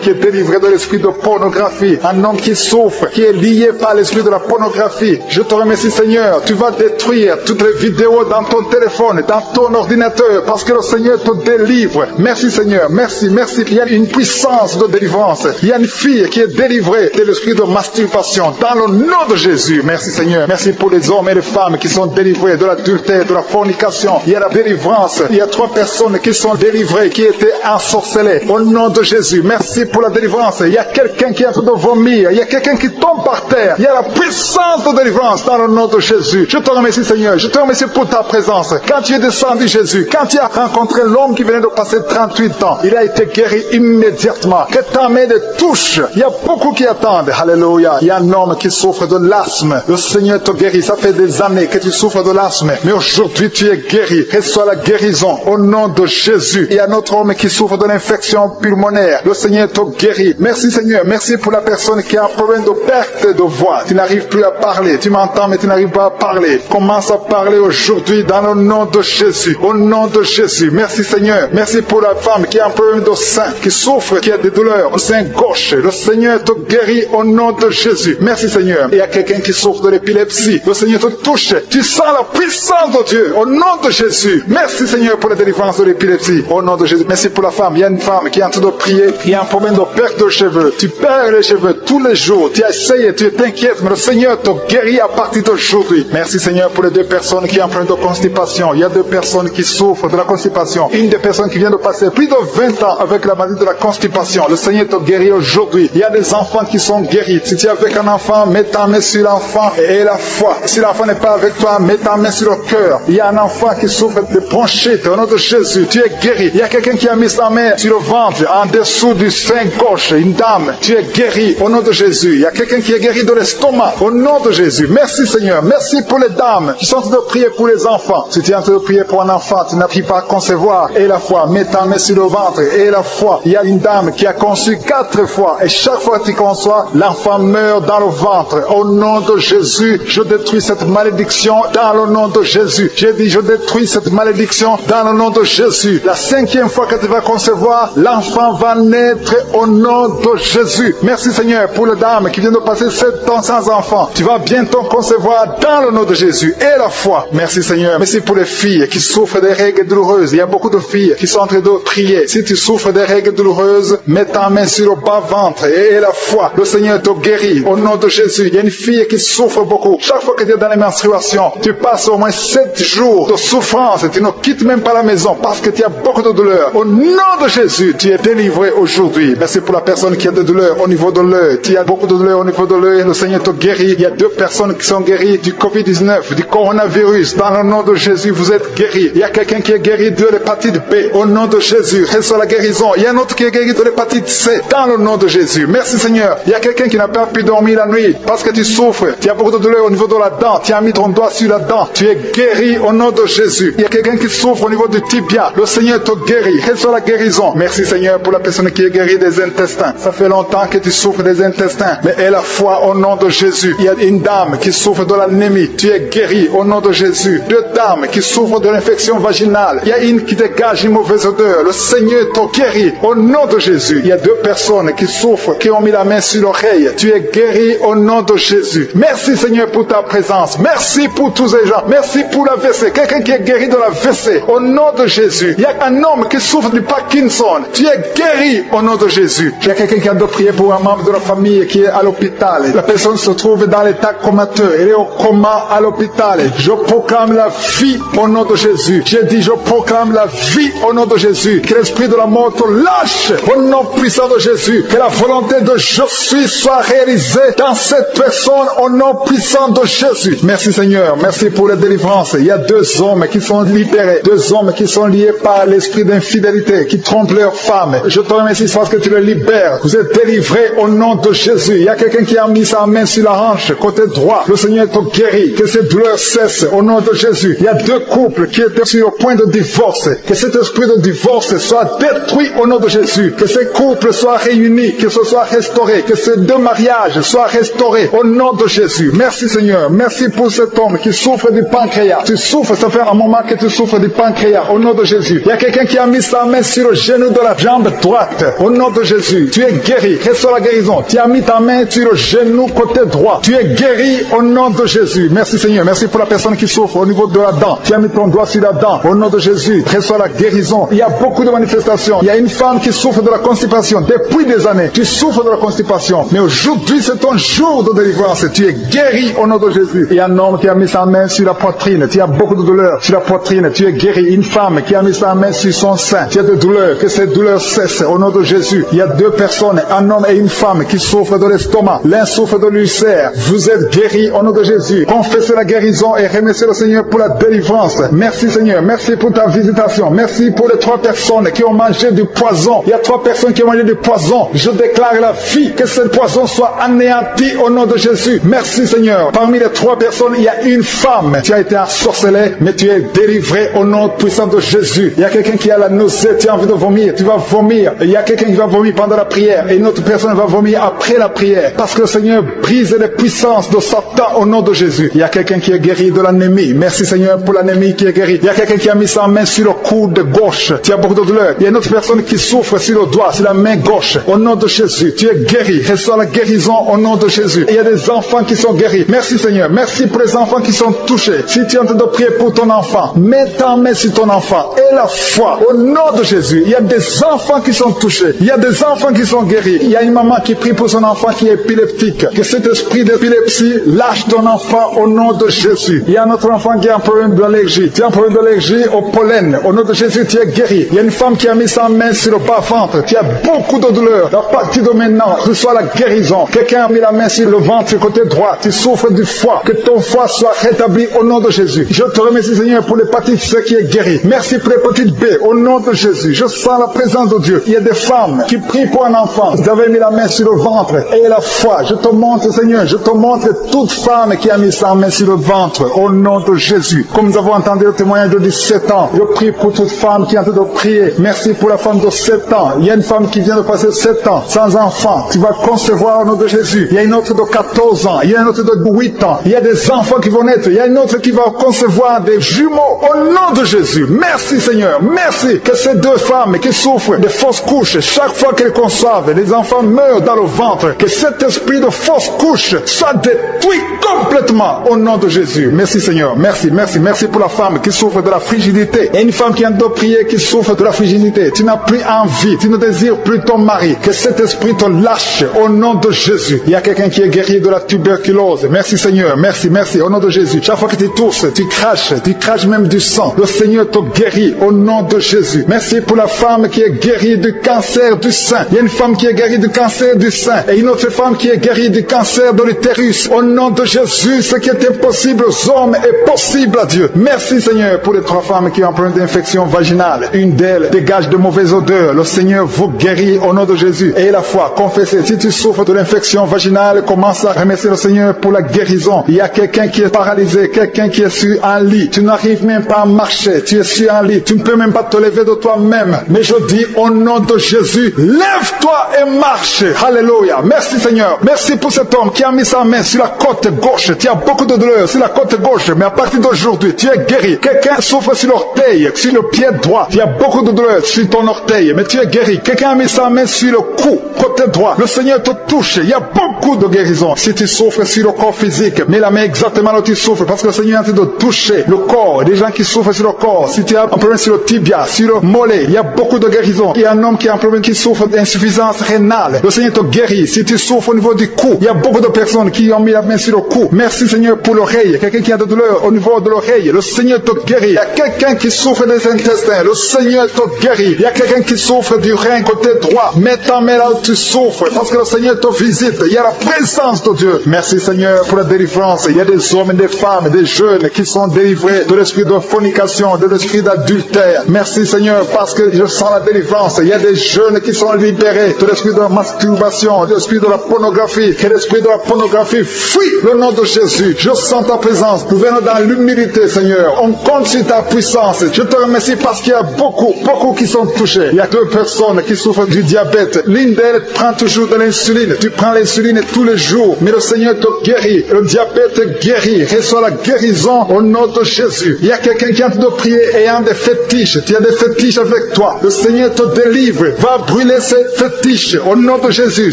qui est délivré de l'esprit de pornographie. Un homme qui souffre, qui est lié par l'esprit de la pornographie. Je te remercie Seigneur. Tu vas détruire toutes les vidéos dans ton téléphone, dans ton ordinateur, parce que le Seigneur te délivre. Merci Seigneur. Merci. Il y a une puissance de délivrance. Il y a une fille qui est délivrée de l'esprit de masturbation dans le nom de Jésus. Merci Seigneur. Merci pour les hommes et les femmes qui sont délivrés de l'adultère, de la fornication. Il y a la délivrance. Il y a 3 personnes qui sont délivrées, qui étaient ensorcelées. Au nom de Jésus. Merci pour la délivrance. Il y a quelqu'un qui est en train de vomir. Il y a quelqu'un qui tombe par terre. Il y a la puissance de délivrance dans le nom de Jésus. Je te remercie Seigneur. Je te remercie pour ta présence. Quand tu es descendu Jésus, quand tu as rencontré l'homme qui venait de passer 38 ans, il a été guéri immédiatement. Que ta main le touche. Il y a beaucoup qui attendent. Alléluia. Il y a un homme qui souffre de l'asthme. Le Seigneur te guérit. Ça fait des années que tu souffres de l'asthme. Mais aujourd'hui tu es guéri. Reçois la guérison au nom de Jésus. Il y a un autre homme qui souffre de l'infection pulmonaire. Le Seigneur te guérit. Merci Seigneur. Merci pour la personne qui a un problème de perte de voix. Tu n'arrives plus à parler. Tu m'entends mais tu n'arrives pas à parler. Commence à parler aujourd'hui dans le nom de Jésus. Au nom de Jésus. Merci Seigneur. Merci pour la femme qui a un problème de sein, qui souffre, qui a des douleurs au sein gauche. Le Seigneur te guérit au nom de Jésus. Merci Seigneur. Il y a quelqu'un qui souffre de l'épilepsie. Le Seigneur te touche. Tu sens la puissance de Dieu au nom de Jésus. Merci Seigneur pour la délivrance de l'épilepsie. Au nom de Jésus. Merci pour la femme. Il y a une une femme qui est en train de prier, il y a un problème de perte de cheveux. Tu perds les cheveux tous les jours. Tu essayes, tu t'inquiètes, mais le Seigneur te guérit à partir d'aujourd'hui. Merci Seigneur pour les 2 personnes qui ont un problème de constipation. Il y a 2 personnes qui souffrent de la constipation. Une des personnes qui vient de passer plus de 20 ans avec la maladie de la constipation. Le Seigneur te guérit aujourd'hui. Il y a des enfants qui sont guéris. Si tu es avec un enfant, mets ta main sur l'enfant et la foi. Si l'enfant n'est pas avec toi, mets ta main sur le cœur. Il y a un enfant qui souffre de bronchite. Au nom de Jésus, tu es guéri. Il y a quelqu'un qui a mis sa main sur le ventre, en dessous du sein gauche. Une dame, tu es guéri au nom de Jésus. Il y a quelqu'un qui est guéri de l'estomac au nom de Jésus. Merci Seigneur. Merci pour les dames qui sont en train de prier pour les enfants. Si tu es en train de prier pour un enfant, tu n'arrives pas à concevoir. Et la foi, mets ta main sur le ventre. Et la foi, il y a une dame qui a conçu 4 fois. Et chaque fois que tu conçois, l'enfant meurt dans le ventre. Au nom de Jésus, je détruis cette malédiction dans le nom de Jésus. J'ai dit, je détruis cette malédiction dans le nom de Jésus. La 5e fois que tu vas concevoir, l'enfant va naître au nom de Jésus. Merci Seigneur pour les dames qui viennent de passer 7 ans sans enfant. Tu vas bientôt concevoir dans le nom de Jésus. Et la foi. Merci Seigneur. Merci pour les filles qui souffrent des règles douloureuses. Il y a beaucoup de filles qui sont en train de prier. Si tu souffres des règles douloureuses, mets ta main sur le bas-ventre et la foi. Le Seigneur te guérit au nom de Jésus. Il y a une fille qui souffre beaucoup. Chaque fois que tu es dans les menstruations, tu passes au moins 7 jours de souffrance. Tu ne quittes même pas la maison parce que tu as beaucoup de douleur. Au nom de Jésus, tu es délivré aujourd'hui. Merci pour la personne qui a de douleur au niveau de l'œil. Tu as beaucoup de douleur au niveau de l'œil. Le Seigneur te guérit. Il y a 2 personnes qui sont guéries du Covid-19, du coronavirus. Dans le nom de Jésus, vous êtes guéris. Il y a quelqu'un qui est guéri de l'hépatite B. Au nom de Jésus, reçois la guérison. Il y a un autre qui est guéri de l'hépatite C. Dans le nom de Jésus. Merci Seigneur. Il y a quelqu'un qui n'a pas pu dormir la nuit parce que tu souffres. Tu as beaucoup de douleur au niveau de la dent. Tu as mis ton doigt sur la dent. Tu es guéri au nom de Jésus. Il y a quelqu'un qui souffre au niveau du tibia. Le Seigneur te guérit. Reçois la guérison. Merci Seigneur pour la personne qui est guérie des intestins. Ça fait longtemps que tu souffres des intestins. Mais aie la foi au nom de Jésus. Il y a une dame qui souffre de l'anémie. Tu es guéri au nom de Jésus. 2 dames qui souffrent de l'infection vaginale. Il y a une qui dégage une mauvaise odeur. Le Seigneur te guérit au nom de Jésus. Il y a 2 personnes qui souffrent, qui ont mis la main sur l'oreille. Tu es guéri au nom de Jésus. Merci Seigneur pour ta présence. Merci pour tous ces gens. Merci pour la WC. Quelqu'un qui est guéri de la WC au nom de Jésus. Il y a un homme qui souffre du Parkinson. Tu es guéri au nom de Jésus. Il y a quelqu'un qui a de prier pour un membre de la famille qui est à l'hôpital. La personne se trouve dans l'état comateux. Elle est au coma à l'hôpital. Je proclame la vie au nom de Jésus. J'ai dit, je proclame la vie au nom de Jésus. Que l'esprit de la mort te lâche au nom puissant de Jésus. Que la volonté de je suis soit réalisée dans cette personne au nom puissant de Jésus. Merci Seigneur. Merci pour la délivrance. Il y a 2 hommes qui sont libérés. 2 hommes qui sont liés par l'esprit d'infidélité, qui trompent leurs femmes. Je te remercie parce que tu les libères. Vous êtes délivrés au nom de Jésus. Il y a quelqu'un qui a mis sa main sur la hanche, côté droit. Le Seigneur te guérit. Que ces douleurs cessent au nom de Jésus. Il y a 2 couples qui étaient sur le point de divorce. Que cet esprit de divorce soit détruit au nom de Jésus. Que ces couples soient réunis, que ce soit restauré. Que ces 2 mariages soient restaurés au nom de Jésus. Merci Seigneur. Merci pour cet homme qui souffre du pancréas. Tu souffres, ça fait un moment que tu souffres du pancréas au nom de Jésus. Il y a quelqu'un qui a mis sa main sur le genou de la jambe droite au nom de Jésus. Tu es guéri. Reçois la guérison. Tu as mis ta main sur le genou côté droit. Tu es guéri au nom de Jésus. Merci Seigneur. Merci pour la personne qui souffre au niveau de la dent. Tu as mis ton doigt sur la dent au nom de Jésus. Reçois la guérison. Il y a beaucoup de manifestations. Il y a une femme qui souffre de la constipation depuis des années. Tu souffres de la constipation. Mais aujourd'hui, c'est ton jour de délivrance. Tu es guéri au nom de Jésus. Il y a un homme qui a mis sa main sur la poitrine. Tu as beaucoup de douleurs sur la poitrine. Tu es guéri. Une femme qui a mis sa main sur son sein. Tu as des douleurs. Que ces douleurs cessent au nom de Jésus. Il y a 2 personnes, un homme et une femme qui souffrent de l'estomac. L'un souffre de l'ulcère. Vous êtes guéris au nom de Jésus. Confessez la guérison et remerciez le Seigneur pour la délivrance. Merci Seigneur. Merci pour ta visitation. Merci pour les 3 personnes qui ont mangé du poison. Il y a 3 personnes qui ont mangé du poison. Je déclare la vie. Que ce poison soit anéanti au nom de Jésus. Merci Seigneur. Parmi les 3 personnes, il y a une femme. Tu as été ensorcelé, mais tu es délivré au nom puissant de Jésus. Il y a quelqu'un qui a la nausée. Tu as envie de vomir. Tu vas vomir. Il y a quelqu'un qui va vomir pendant la prière. Et une autre personne va vomir après la prière. Parce que le Seigneur brise les puissances de Satan au nom de Jésus. Il y a quelqu'un qui est guéri de l'anémie. Merci Seigneur pour l'anémie qui est guérie. Il y a quelqu'un qui a mis sa main sur le coude gauche. Tu as beaucoup de douleur. Il y a une autre personne qui souffre sur le doigt, sur la main gauche. Au nom de Jésus, tu es guéri. Reçois la guérison au nom de Jésus. Et il y a des enfants qui sont guéris. Merci Seigneur. Merci pour les enfants qui sont touchés. Si tu es en train de prier pour ton enfant, mets ta main sur ton enfant. Et la foi au nom de Jésus. Il y a des enfants qui sont touchés. Il y a des enfants qui sont guéris. Il y a une maman qui prie pour son enfant qui est épileptique. Que cet esprit d'épilepsie lâche ton enfant au nom de Jésus. Il y a notre enfant qui a un problème d'allergie. Tu as un problème d'allergie au pollen. Au nom de Jésus, tu es guéri. Il y a une femme qui a mis sa main sur le bas-ventre. Tu as beaucoup de douleurs. À partir de maintenant, reçois la guérison. Quelqu'un a mis la main sur le ventre côté droit. Tu souffres du foie. Que ton foie soit rétabli au nom de Jésus. Je te remercie, Seigneur, pour l'hépatite C qui est guérie. Merci pour l'hépatite B au nom de Jésus. Je sens la présence de Dieu. Il y a des femmes qui prient pour un enfant. Vous avez mis la main sur le ventre et la foi. Je te montre, Seigneur, je te montre toute femme qui a mis sa main sur le ventre au nom de Jésus. Comme nous avons entendu le témoignage de 17 ans, je prie pour toute femme qui est en train de prier. Merci pour la femme de 7 ans. Il y a une femme qui vient de passer 7 ans sans enfant. Tu vas concevoir au nom de Jésus. Il y a une autre de 14 ans. Il y a une autre de 8 ans. Il y a des enfants qui vont naître. Il y a une autre qui va concevoir des jumeaux au nom de Jésus. Merci Seigneur. Merci que ces deux femmes qui souffrent de fausses couches, chaque fois qu'elles conçoivent, les enfants meurent dans le ventre. Que cet esprit de fausse couche soit détruit complètement au nom de Jésus. Merci Seigneur. Merci, merci, merci pour la femme qui souffre de la frigidité. Il y a une femme qui a de prier qui souffre de la frigidité. Tu n'as plus envie, tu ne désires plus ton mari. Que cet esprit te lâche au nom de Jésus. Il y a quelqu'un qui est guéri de la tuberculose. Merci Seigneur. Merci, merci au nom de Jésus. Chaque fois que tu tousses, tu craches même du sang. Le Seigneur te guérit au nom de Jésus. Merci pour la femme qui est guérie du cancer du sein. Il y a une femme qui est guérie du cancer du sein et une autre femme qui est guérie du cancer de l'utérus. Au nom de Jésus, ce qui est impossible aux hommes est possible à Dieu. Merci Seigneur pour les 3 femmes qui ont un problème d'infection vaginale. Une d'elles dégage de mauvaises odeurs. Le Seigneur vous guérit au nom de Jésus. Et la foi, confessez. Si tu souffres de l'infection vaginale, commence à remercier le Seigneur pour la guérison. Il y a quelqu'un qui est paralysé, quelqu'un qui est sur un lit. Tu n'arrives même pas à marcher. Tu es sur un lit. Tu ne peux même pas te lever de toi-même. Mais je dis au nom de Jésus, lève-toi et marche. Alléluia. Merci Seigneur. Merci pour cet homme qui a mis sa main sur la côte gauche. Tu as beaucoup de douleurs sur la côte gauche, mais à partir d'aujourd'hui, tu es guéri. Quelqu'un souffre sur l'orteil, sur le pied droit. Tu as beaucoup de douleurs sur ton orteil, mais tu es guéri. Quelqu'un a mis sa main sur le cou, côté droit. Le Seigneur te touche. Il y a beaucoup de guérison. Si tu souffres sur le corps physique, mets la main exactement là où tu souffres, parce que le Seigneur est en train de toucher le corps. Des gens qui souffrent sur le corps. Si tu as un problème sur le tibia, sur le mollet, il y a beaucoup de guérison. Il y a un homme qui a un problème qui souffre d'insuffisance rénale. Le Seigneur te guérit. Si tu souffres au niveau du cou, il y a beaucoup de personnes qui ont mis la main sur le cou. Merci Seigneur pour l'oreille. Quelqu'un qui a de douleur au niveau de l'oreille, le Seigneur te guérit. Il y a quelqu'un qui souffre des intestins, le Seigneur te guérit. Il y a quelqu'un qui souffre du rein côté droit. Mets ta main là où tu souffres, parce que le Seigneur te visite. Il y a la présence de Dieu. Merci Seigneur pour la délivrance. Il y a des hommes et des femmes, des jeunes qui sont délivrés de l'esprit de fornication, de l'esprit d'adultère. Merci Seigneur parce que je sens la délivrance. Il y a des jeunes qui sont libérés de l'esprit de la masturbation, de l'esprit de la pornographie. Que l'esprit de la pornographie fuit le nom de Jésus. Je sens ta présence. Nous venons dans l'humilité Seigneur. On compte sur ta puissance. Je te remercie parce qu'il y a beaucoup qui sont touchés. Il y a 2 personnes qui souffrent du diabète. L'une d'elles prend toujours de l'insuline. Tu prends l'insuline tous les jours, mais le Seigneur te guérit. Le diabète guérit. Reçois la guérison au nom de Jésus. Il y a quelqu'un qui est en train de prier ayant des fétiches. Tu as des fétiches avec toi. Le Seigneur te délivre. Va brûler ces fétiches au nom de Jésus.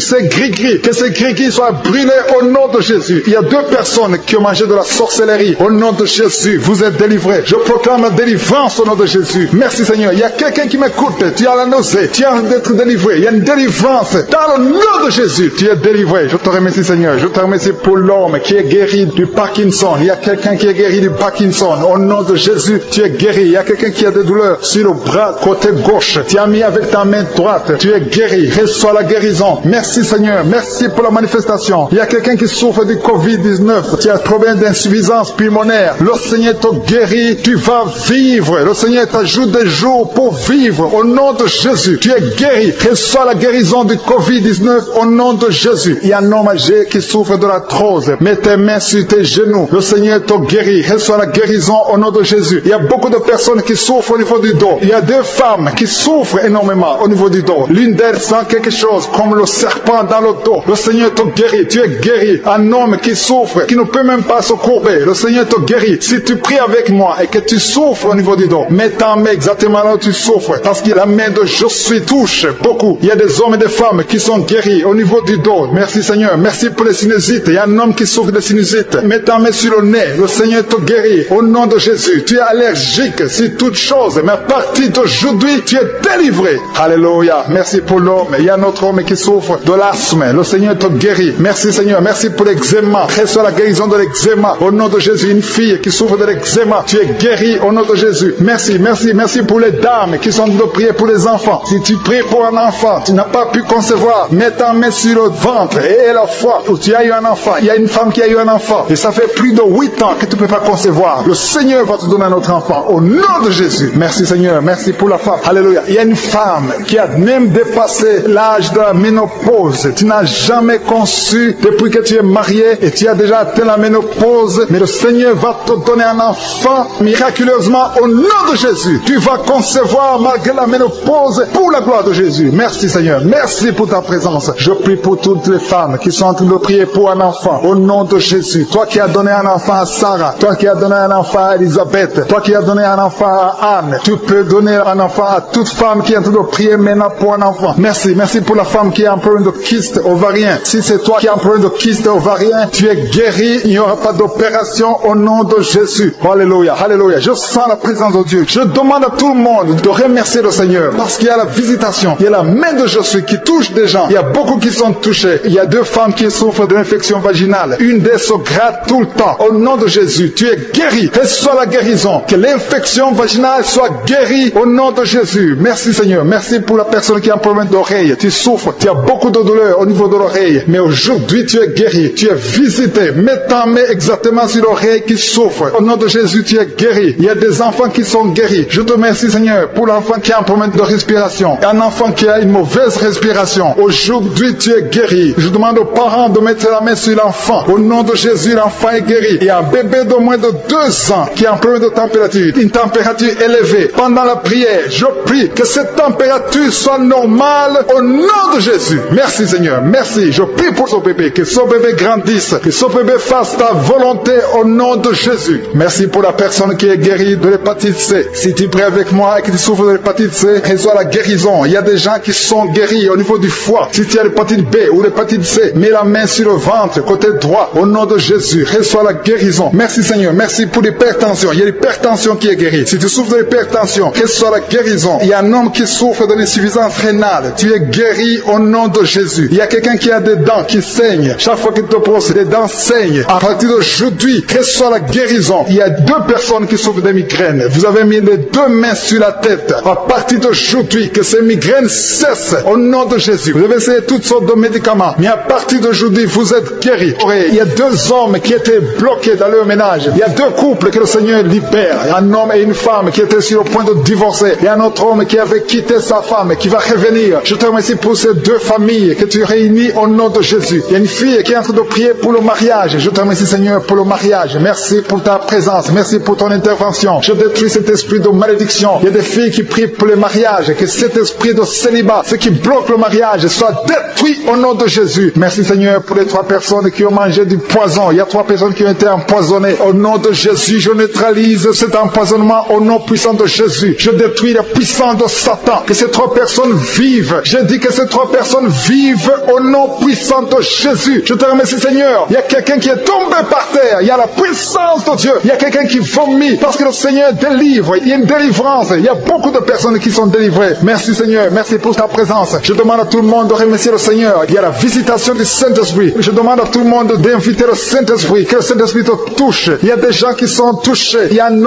Ces gris-gris. Que ces gris-gris soient brûlés au nom de Jésus. Il y a 2 personnes qui ont mangé de la sorcellerie. Au nom de Jésus, vous êtes délivrés. Je proclame la délivrance au nom de Jésus. Merci Seigneur. Il y a quelqu'un qui m'écoute. Tu as la nausée. Tu as d'être délivré. Il y a une délivrance. Dans le nom de Jésus, tu es délivré. Je te remercie Seigneur. Je te remercie pour l'homme qui est guéri du Parkinson. Il y a quelqu'un qui est guéri du Parkinson. Au nom de Jésus, tu es guéri. Il y a quelqu'un qui a des douleurs sur le bras côté gauche. Tu as mis avec ta main droite. Tu es guéri. Reçois la guérison. Merci Seigneur. Merci pour la manifestation. Il y a quelqu'un qui souffre du Covid-19. Tu as un problème d'insuffisance pulmonaire. Le Seigneur te guérit. Tu vas vivre. Le Seigneur t'ajoute des jours pour vivre. Au nom de Jésus, tu es guéri. Reçois la guérison du Covid-19 au nom de Jésus. Il y a un homme âgé qui souffre de l'arthrose. Mets tes mains sur tes genoux. Le Seigneur te guérit. Reçois la guérison au nom de Jésus. Il y a beaucoup de personnes qui souffrent au niveau du dos. Il y a 2 femmes qui souffrent énormément au niveau du dos. L'une d'elles sent quelque chose comme le serpent dans le dos. Le Seigneur te guérit. Tu es guéri. Un homme qui souffre, qui ne peut même pas se courber. Le Seigneur te guérit. Si tu pries avec moi et que tu souffres au niveau du dos, mets ta main exactement là où tu souffres. Parce que la main de je suis touche beaucoup. Il y a des hommes et des femmes qui sont guéris au niveau du dos. Merci Seigneur. Merci pour les sinusites. Il y a un homme qui souffre de sinusite. Mets ta main sur le nez. Le Seigneur te guérit. Au nom de Jésus. Tu es allergique sur toute chose. Mais à partir d'aujourd'hui, tu es délivré. Alléluia. Merci pour l'homme. Il y a notre homme qui souffre de l'asthme. Le Seigneur te guérit. Merci Seigneur. Merci pour l'eczéma. Reçois la guérison de l'eczéma. Au nom de Jésus, une fille qui souffre de l'eczéma, tu es guéri au nom de Jésus. Merci, merci, merci pour les dames qui sont de prier pour les enfants. Si tu pries pour un enfant, tu n'as pas pu concevoir, mets ta main sur le ventre et la foi où tu as eu un enfant. Il y a une femme qui a eu un enfant et ça fait plus de 8 ans que tu ne peux pas concevoir. Le Seigneur va te donner un autre enfant au nom de Jésus. Merci Seigneur, merci pour la femme. Alléluia. Il y a une femme qui a même dépassé l'âge de la ménopause. Tu n'as jamais conçu depuis que tu es marié et tu as déjà atteint la ménopause, mais le Seigneur va te donner un enfant miraculeusement au nom de Jésus. Tu vas concevoir malgré la ménopause pour la gloire de Jésus. Merci Seigneur, merci pour ta présence. Je prie pour toutes les femmes qui sont en train de prier pour un enfant au nom de Jésus. Toi qui as donné un enfant à Sarah, toi qui as donné un enfant à Elisabeth, toi qui as donné un enfant à Anne, tu peux donner un enfant à toute femme qui est en train de prier maintenant pour un enfant. Merci, merci pour la femme qui a un problème de kyste ovarien. Si c'est toi qui as un problème de kyste ovarien, tu es guéri, il n'y aura pas d'opération au nom de Jésus. Alléluia, alléluia. Je sens la présence de Dieu. Je demande à tout le monde de remercier le Seigneur parce qu'il y a la visitation, il y a la main de Jésus qui touche des gens. Il y a beaucoup qui sont touchés. Il y a 2 femmes qui souffrent de l'infection vaginale. Une d'elles se gratte tout le temps. Au nom de Jésus, tu es guéri. Reçois la guérison. Que l'infection vaginale soit guérie au nom de Jésus. Merci Seigneur. Merci pour la personne qui a un problème d'oreille. Tu souffres. Tu as beaucoup de douleur au niveau de l'oreille. Mais aujourd'hui, tu es guéri. Tu es visité. Mets ta main exactement sur l'oreille qui souffre. Au nom de Jésus, tu es guéri. Il y a des enfants qui sont guéris. Je te remercie Seigneur pour l'enfant qui a un problème de respiration. Un enfant qui a une mauvaise respiration. Aujourd'hui, tu es guéri. Je demande aux parents de mettre la main sur l'enfant. Au nom de Jésus, l'enfant est guéri. Il y a un bébé de moins de 2 ans qui a un problème de température. Une température élevée. Pendant la prière, je prie que cette température soit normale au nom de Jésus. Merci Seigneur. Merci. Je prie pour ce bébé. Que ce bébé grandisse. Que ce bébé fasse ta volonté au nom de Jésus. Merci pour la personne qui est guérie de l'hépatite C. Si tu pries avec moi et que tu souffres de l'hépatite C, reçois la guérison. Il y a des gens qui sont guéris au niveau du foie. Si tu as l'hépatite B ou l'hépatite C, mets la main sur le ventre, côté droit, au nom de Jésus. Reçois la guérison. Merci Seigneur. Merci pour l'hypertension. Il y a l'hypertension qui est guérie. Si tu souffres de l'hypertension, reçois la guérison. Il y a un homme qui souffre de l'insuffisance rénale. Tu es guéri au nom de Jésus. Il y a quelqu'un qui a des dents qui saignent. Chaque fois qu'il te pose, les dents saignent. À partir d'aujourd'hui, reçois la guérison. Il y a 2 personnes qui souffrent de migraines. Vous avez mis les 2 mains sur la tête. À partir d'aujourd'hui, que ces migraines cessent au nom de Jésus. Vous avez essayé toutes sortes de médicaments, mais à partir d'aujourd'hui, vous êtes guéris. Il y a 2 hommes qui étaient bloqués dans leur ménage. Il y a 2 couples que le Seigneur libère. Un homme et une femme qui étaient sur le point de divorcer. Il y a un autre homme qui avait quitté sa femme et qui va revenir. Je te remercie pour ces 2 familles que tu réunis au nom de Jésus. Il y a une fille qui est en train de prier pour le mariage. Je te remercie Seigneur pour le mariage. Merci pour ta présence. Merci pour ton intervention. Je détruis cet esprit de malédiction. Il y a des filles qui prient pour le mariage. Que cet esprit de célibat, ce qui bloque le mariage, soit détruit au nom de Jésus. Merci Seigneur pour les 3 personnes qui ont mangé du poison. Il y a 3 personnes qui ont été empoisonnées. Au nom de Jésus, je neutralise cet empoisonnement au nom puissant de Jésus. Je détruis la puissance de Satan. Que ces 3 personnes vivent. Je dis que ces 3 personnes vivent au nom puissant de Jésus. Je te remercie Seigneur. Il y a quelqu'un qui est tombé par terre. Il y a la puissance de Dieu. Il y a quelqu'un qui vomit parce que le Seigneur délivre. Il y a une délivrance. Il y a beaucoup de personnes qui sont délivrées. Merci Seigneur. Merci pour ta présence. Je demande à tout le monde de remercier le Seigneur. Il y a la visitation du Saint-Esprit. Je demande à tout le monde d'inviter le Saint-Esprit. Que le Saint-Esprit te touche. Il y a des gens qui sont touchés. Il y a un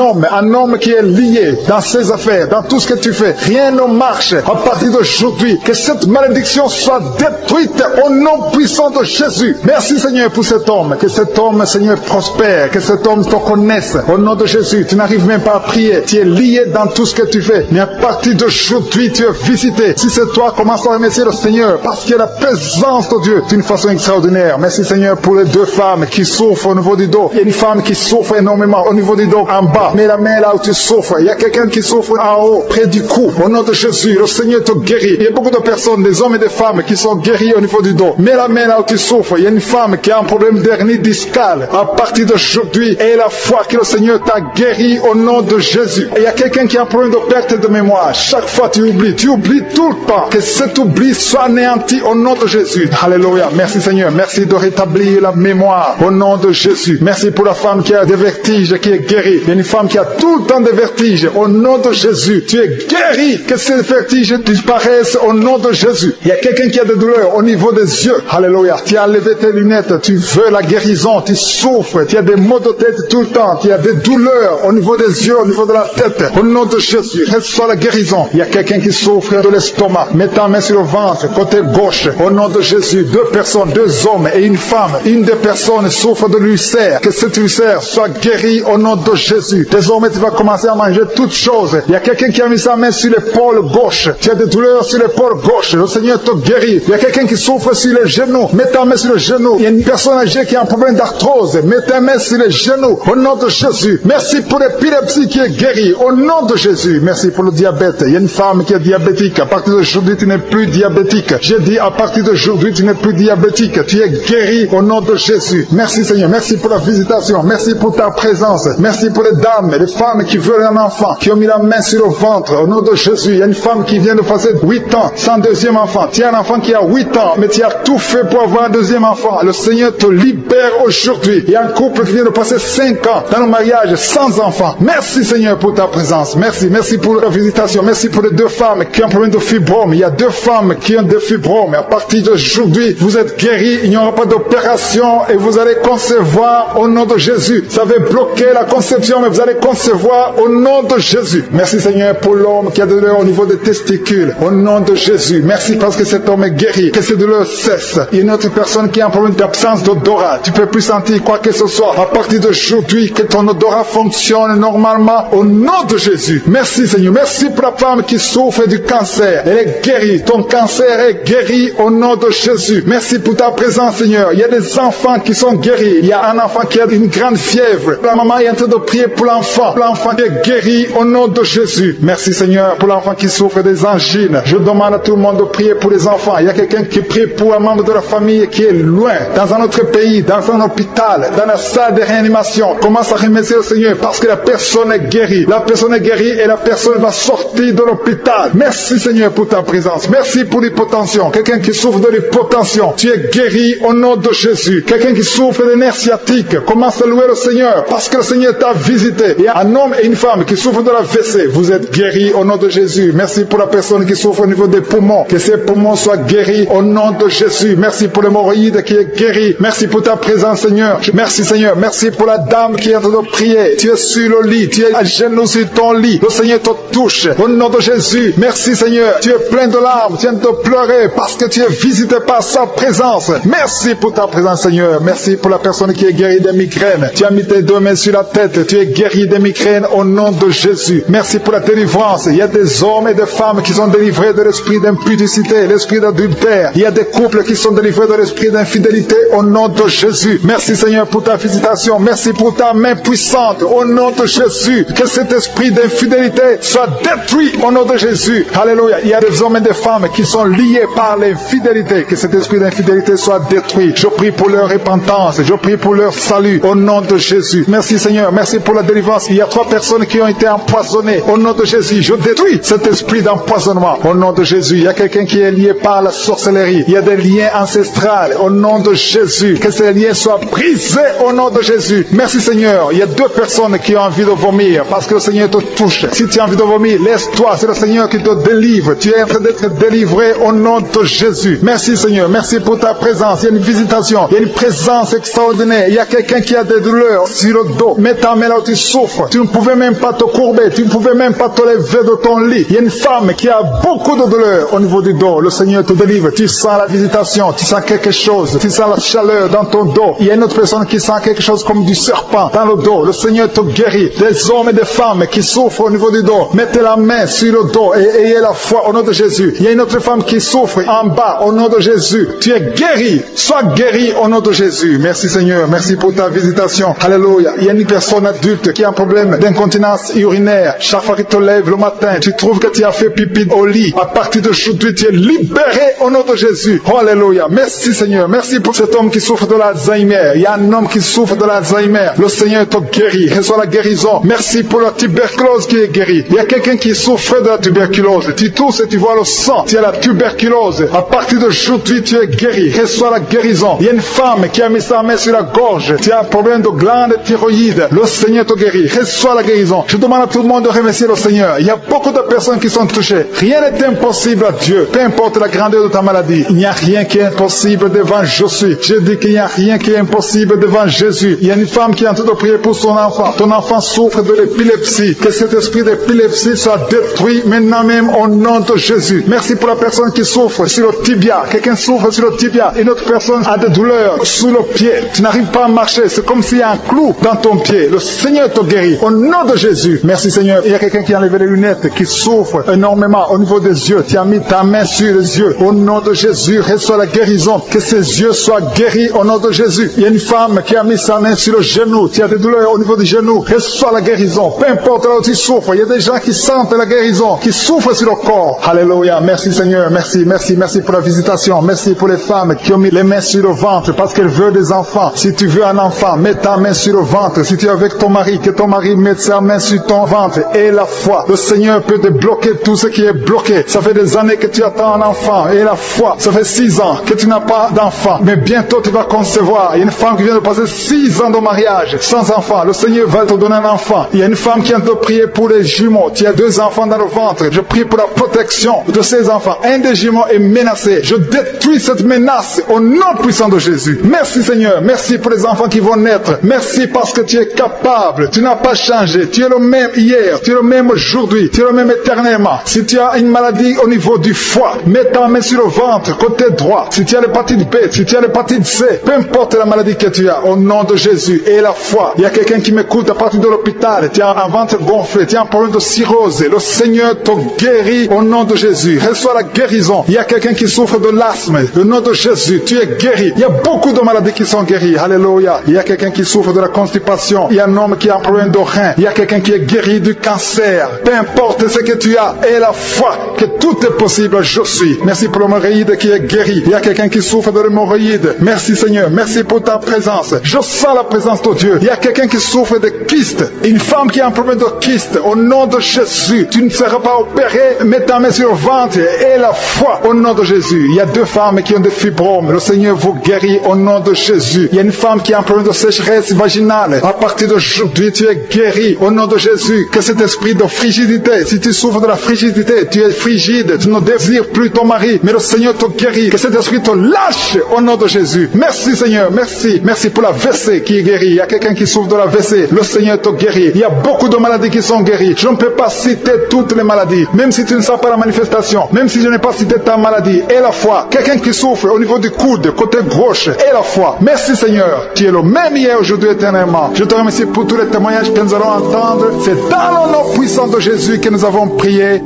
homme qui est lié dans ses affaires, dans tout ce que tu fais. Rien ne marche. À partir d'aujourd'hui, que cette malédiction soit détruite au nom puissant de Jésus. Merci Seigneur pour cet homme. Que cet homme, Seigneur, prospère. Que cet homme te connaisse. Au nom de Jésus, tu n'arrives même pas à prier. Tu es lié dans tout ce que tu fais. Mais à partir d'aujourd'hui, tu es visité. Si c'est toi, commence à remercier le Seigneur. Parce qu'il y a la présence de Dieu d'une façon extraordinaire. Merci Seigneur pour les 2 femmes qui souffrent au niveau du dos. Il y a une femme qui souffre énormément au niveau du dos, en bas. Mets la main là où tu souffres. Il y a quelqu'un qui souffre en haut, près du cou. Au nom de Jésus, le Seigneur te guérit. Il y a beaucoup de personnes, des hommes et des femmes qui sont guéris au niveau du dos. Mets la main là où tu souffres. Il y a une femme qui a un problème d'hernie discale. À partir d'aujourd'hui, aie la foi que le Seigneur t'a guéri au nom de Jésus. Et il y a quelqu'un qui a un problème de perte de mémoire. Chaque fois tu oublies tout le temps. Que cet oubli soit anéanti au nom de Jésus. Alléluia. Merci Seigneur. Merci de rétablir la mémoire au nom de Jésus. Merci pour la femme qui a des vertiges, qui est guérie. Il y a une femme qui a tout le temps des vertiges. Au nom de Jésus, tu es guéri guéris. Que ces vertiges disparaissent au nom de Jésus. Il y a quelqu'un qui a des douleurs au niveau des yeux. Alléluia. Tu as levé tes lunettes, tu veux la guérison, tu souffres, tu as des maux de tête tout le temps, tu as des douleurs au niveau des yeux, au niveau de la tête. Au nom de Jésus, reçois la guérison. Il y a quelqu'un qui souffre de l'estomac. Mets ta main sur le ventre, côté gauche. Au nom de Jésus, 2 personnes, 2 hommes et une femme. Une des personnes souffre de l'ulcère. Que cet ulcère soit guéri au nom de Jésus. Désormais, tu vas commencer à manger toutes choses. Il y a quelqu'un qui a mis sa main sur l'épaule gauche. Tu as des douleurs sur l'épaule gauche. Le Seigneur te guérit. Il y a quelqu'un qui souffre sur les genoux. Mets ta main sur le genou. Il y a une personne âgée qui a un problème d'arthrose. Mets ta main sur les genoux. Au nom de Jésus. Merci pour l'épilepsie qui est guérie. Au nom de Jésus. Merci pour le diabète. Il y a une femme qui est diabétique. À partir d'aujourd'hui, tu n'es plus diabétique. J'ai dit à partir d'aujourd'hui, tu n'es plus diabétique. Tu es guéri au nom de Jésus. Merci Seigneur. Merci pour la visitation. Merci pour ta présence. Merci pour les dames et les femmes qui veulent un enfant, qui ont mis la main sur le ventre. Au nom de Jésus. Il y a une femme qui vient de passer 8 ans sans deuxième enfant. Tu as un enfant qui a 8 ans, mais tu as tout fait pour avoir un deuxième enfant. Le Seigneur te libère aujourd'hui. Il y a un couple qui vient de passer 5 ans dans le mariage sans enfant. Merci Seigneur pour ta présence. Merci. Merci pour la visitation. Merci pour les 2 femmes qui ont un problème de fibrome. Il y a 2 femmes qui ont des fibromes. À partir d'aujourd'hui, vous êtes guéris. Il n'y aura pas d'opération et vous allez concevoir au nom de Jésus. Ça avait bloqué la conception, mais vous allez concevoir au nom de Jésus. Merci Seigneur pour l'homme qui a des douleurs au niveau des testicules. Au nom de Jésus. Merci parce que cet homme est guéri. Que ces douleurs cessent. Il y a une autre personne qui a un problème d'absence d'odorat. Tu ne peux plus sentir quoi que ce soit. À partir d'aujourd'hui, que ton odorat fonctionne normalement au nom de Jésus. Merci Seigneur. Merci pour la femme qui souffre du cancer. Elle est guérie. Ton cancer est guéri au nom de Jésus. Merci pour ta présence Seigneur. Il y a des enfants qui sont guéris. Il y a un enfant qui a une grande fièvre. La maman est en train de prier pour l'enfant. L'enfant est guéri au nom de Jésus. Merci Seigneur pour l'enfant qui souffre des angines. Je demande à tout le monde de prier pour les enfants. Il y a quelqu'un qui prie pour un membre de la famille qui est loin, dans un autre pays, dans un hôpital, dans la salle de réanimation. Commence à remercier le Seigneur parce que la personne est guérie. La personne est guérie et la personne va sortir de l'hôpital. Merci Seigneur pour ta présence. Merci pour l'hypotension. Quelqu'un qui souffre de l'hypotension, tu es guéri au nom de Jésus. Quelqu'un qui souffre des nerfs sciatiques, commence à louer le Seigneur parce que le Seigneur t'a visité. Il y a un homme et une femme qui souffrent de la WC. Vous êtes guéris au nom de Jésus. Merci pour la personne qui souffre au niveau des poumons. Que ses poumons soient guéris au nom de Jésus. Merci pour l'hémorroïde qui est guéri. Merci pour ta présence Seigneur. Merci Seigneur. Merci pour la dame qui est en train de prier. Tu es sur le lit. Tu es à genoux sur ton lit. Le Seigneur te touche au nom de Jésus. Merci Seigneur. Tu es plein de larmes. Tu viens de pleurer parce que tu es visité par sa présence. Merci pour ta présence Seigneur. Merci pour la personne qui est guérie des migraines. Tu as mis tes 2 mains sur la tête. Tu es guéri des migraines au nom de Jésus. Merci pour la délivrance. Il y a des hommes et des femmes qui sont délivrés de l'esprit d'impudicité, l'esprit d'adultère. Il y a des couples qui sont délivrés de l'esprit d'infidélité au nom de Jésus. Merci Seigneur pour ta visitation. Merci pour ta main puissante au nom de Jésus. Que cet esprit d'infidélité soit détruit au nom de Jésus. Alléluia. Il y a des hommes et des femmes qui sont liés par l'infidélité. Que cet esprit d'infidélité soit détruit. Je prie pour leur repentance. Je prie pour leur salut au nom de Jésus. Merci Seigneur. Merci pour la délivrance. Il y a 3 personnes qui ont été empoisonnées au nom de Jésus. Je détruis cet esprit d'empoisonnement au nom de Jésus. Il y a quelqu'un qui est lié par la sorcellerie. Il y a des liens ancestrales au nom de Jésus. Que ces liens soient brisés au nom de Jésus. Merci Seigneur. Il y a 2 personnes qui ont envie de vomir parce que le Seigneur te touche. Si tu as envie de vomir, laisse-toi. C'est le Seigneur qui te délivre. Tu es en train d'être délivré au nom de Jésus. Merci Seigneur. Merci pour ta présence. Il y a une visitation. Il y a une présence extraordinaire. Il y a quelqu'un qui a des douleurs sur le dos. Mets ta main là où tu souffres. Tu ne pouvais même pas te courber. Tu ne pouvais même pas te lever de ton lit. Il y a une femme qui a beaucoup de douleurs au niveau du dos. Le Seigneur te délivre. Tu sens la visitation. Tu sens quelque chose. Tu sens la chaleur dans ton dos. Il y a une autre personne qui sent quelque chose comme du serpent dans le dos. Le Seigneur te guérit. Des hommes et des femmes qui souffrent au niveau du dos. Mettez la main sur le dos et ayez la foi au nom de Jésus. Il y a une autre femme qui souffre en bas au nom de Jésus. Tu es guéri. Sois guéri au nom de Jésus. Merci Seigneur. Merci pour ta visitation. Alléluia. Il y a une personne adulte qui a un problème d'incontinence urinaire. Chaque fois que tu te lèves le matin, tu trouves que tu as fait pipi au lit. À partir d'aujourd'hui, tu es libéré au nom de Jésus. Oh, alléluia. Merci Seigneur. Merci pour cet homme qui souffre de l'Alzheimer. Il y a un homme qui souffre de l'Alzheimer. Le Seigneur te guérit. Reçois la guérison. Merci pour la tuberculose qui est guérie. Il y a quelqu'un qui souffre de la tuberculose. Tu tousses et tu vois le sang. Tu as la tuberculose. À partir d'aujourd'hui, tu es guéri. Reçois la guérison. Il y a une femme qui a mis sa main sur la gorge. Tu as un problème de glande thyroïde. Le Seigneur te guérit. Reçois la guérison. Je demande à tout le monde de remercier le Seigneur. Il y a beaucoup de personnes qui sont touchées. Rien n'est impossible à Dieu. Peu importe la grandeur de ta maladie, il n'y a rien qui est impossible devant Jésus. Je dis qu'il n'y a rien qui est impossible devant Jésus. Il y a une femme qui est en train de prier pour son enfant. Ton enfant souffre de l'épilepsie. Que cet esprit d'épilepsie soit détruit maintenant même au nom de Jésus. Merci pour la personne qui souffre sur le tibia. Quelqu'un souffre sur le tibia. Une autre personne a des douleurs sous le pied. Tu n'arrives pas à marcher. C'est comme s'il y a un clou dans ton pied. Le Seigneur te guérit. Au nom de Jésus. Merci Seigneur. Il y a quelqu'un qui a enlevé les lunettes, qui souffre énormément au niveau des yeux. Tu as mis ta main sur les yeux. Au nom de Jésus, reçois la guérison. Que ses yeux soient guéris au nom de Jésus. Il y a une femme qui a mis sa main sur le genou. Tu as des douleurs au niveau du genou. Reçois la guérison. Peu importe là où tu souffres. Il y a des gens qui sentent la guérison, qui souffrent sur le corps. Alléluia. Merci Seigneur. Merci, merci, merci pour la visitation. Merci pour les femmes qui ont mis les mains sur le ventre parce qu'elles veulent des enfants. Si tu veux un enfant, mets ta main sur le ventre. Si tu es avec ton mari, que ton mari mette sa main sur ton ventre. Et la foi. Le Seigneur peut débloquer tout ce qui est bloqué. Ça fait des années que tu attends un enfant. Et la foi. Ça fait 6 ans que tu n'as pas d'enfant. Mais bientôt tu vas concevoir. Il y a une femme qui vient de passer 6 ans de mariage sans enfant. Le Seigneur va te donner un enfant. Il y a une femme qui vient de prier pour les jumeaux. Tu as 2 enfants dans le ventre. Je prie pour la protection de ces enfants. Un des jumeaux est menacé. Je détruis cette menace au nom puissant de Jésus. Merci Seigneur. Merci pour les enfants qui vont naître. Merci parce que tu es capable. Tu n'as pas changé. Tu es le même hier. Tu es le même aujourd'hui. Tu es le même éternellement. Si tu as une maladie au niveau du foie, mets ta main sur le ventre, côté droit. Si tu as l'hépatite B, si tu as l'hépatite C, peu importe la maladie que tu as, au nom de Jésus et la foi. Il y a quelqu'un qui m'écoute à partir de l'hôpital. Tu as un ventre gonflé. Tu as un problème de cirrhose. Le Seigneur te guérit au nom de Jésus. Reçois la guérison. Il y a quelqu'un qui souffre de l'asthme. Au nom de Jésus, tu es guéri. Il y a beaucoup de maladies qui sont guéries. Alléluia. Il y a quelqu'un qui souffre de la constipation. Il y a un homme qui a un problème de rein. Il y a quelqu'un qui est guéri du cancer. Peu importe ce que tu as, et la foi que tout est possible, je suis. Merci pour l'hémorroïde qui est guéri. Il y a quelqu'un qui souffre de l'hémorroïde. Merci Seigneur. Merci pour ta présence. Je sens la présence de Dieu. Il y a quelqu'un qui souffre de kyste. Une femme qui a un problème de kyste. Au nom de Jésus, tu ne seras pas opéré. Mets ta main sur le ventre et la foi au nom de Jésus. Il y a 2 femmes qui ont des fibromes. Le Seigneur vous guérit au nom de Jésus. Il y a une femme qui a un problème de sécheresse vaginale. À partir d'aujourd'hui, tu es guéri au nom de Jésus. Que cet esprit de frigidité, si tu souffres de la frigidité, tu es frigide, tu ne désires plus ton mari, mais le Seigneur te guérit. Que cet esprit te lâche au nom de Jésus. Merci Seigneur, merci. Merci pour la WC qui est guérie. Il y a quelqu'un qui souffre de la WC. Le Seigneur te guérit. Il y a beaucoup de maladies qui sont guéries. Je ne peux pas citer toutes les maladies. Même si tu ne sens pas la manifestation, même si je n'ai pas cité ta maladie, et la foi. Quelqu'un qui souffre au niveau du coude, côté gauche, et la foi. Merci Seigneur. Tu es le même hier, aujourd'hui, éternellement. Je te remercie pour tous les témoignages que nous allons entendre. C'est dans le nom puissant de Jésus que nous avons prié.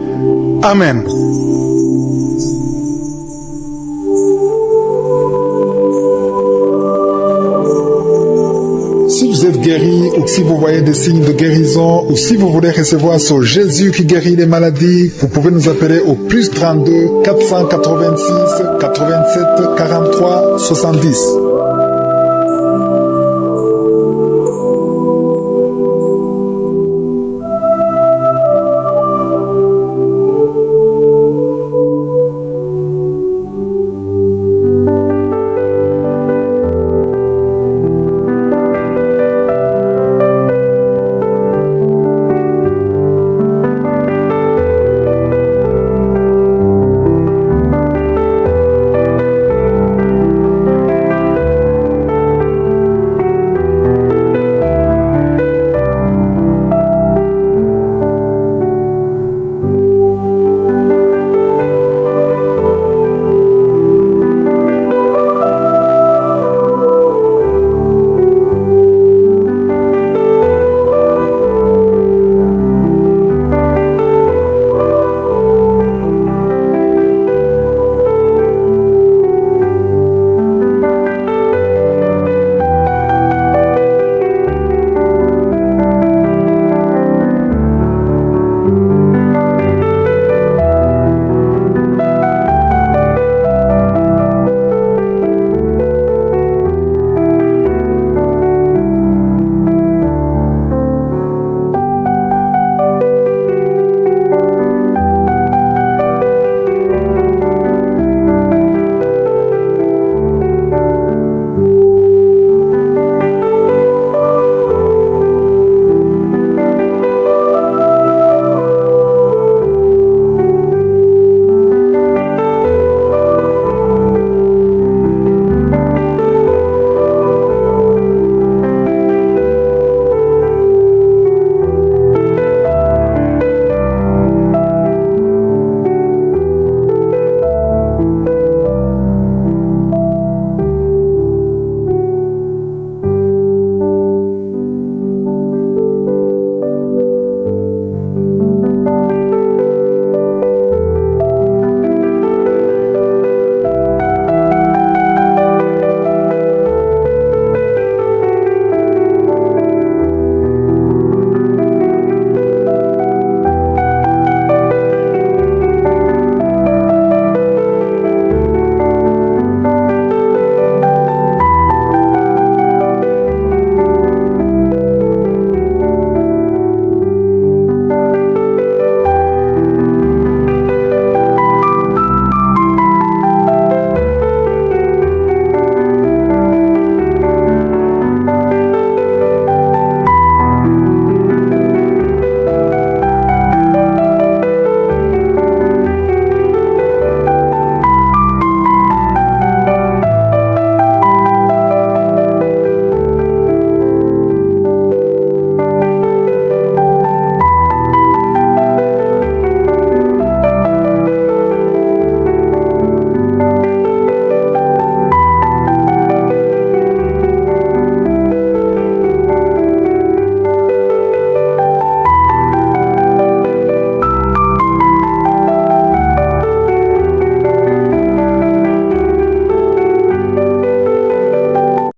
Amen. Si vous êtes guéri ou si vous voyez des signes de guérison ou si vous voulez recevoir ce Jésus qui guérit les maladies, vous pouvez nous appeler au plus 32 486 87 43 70.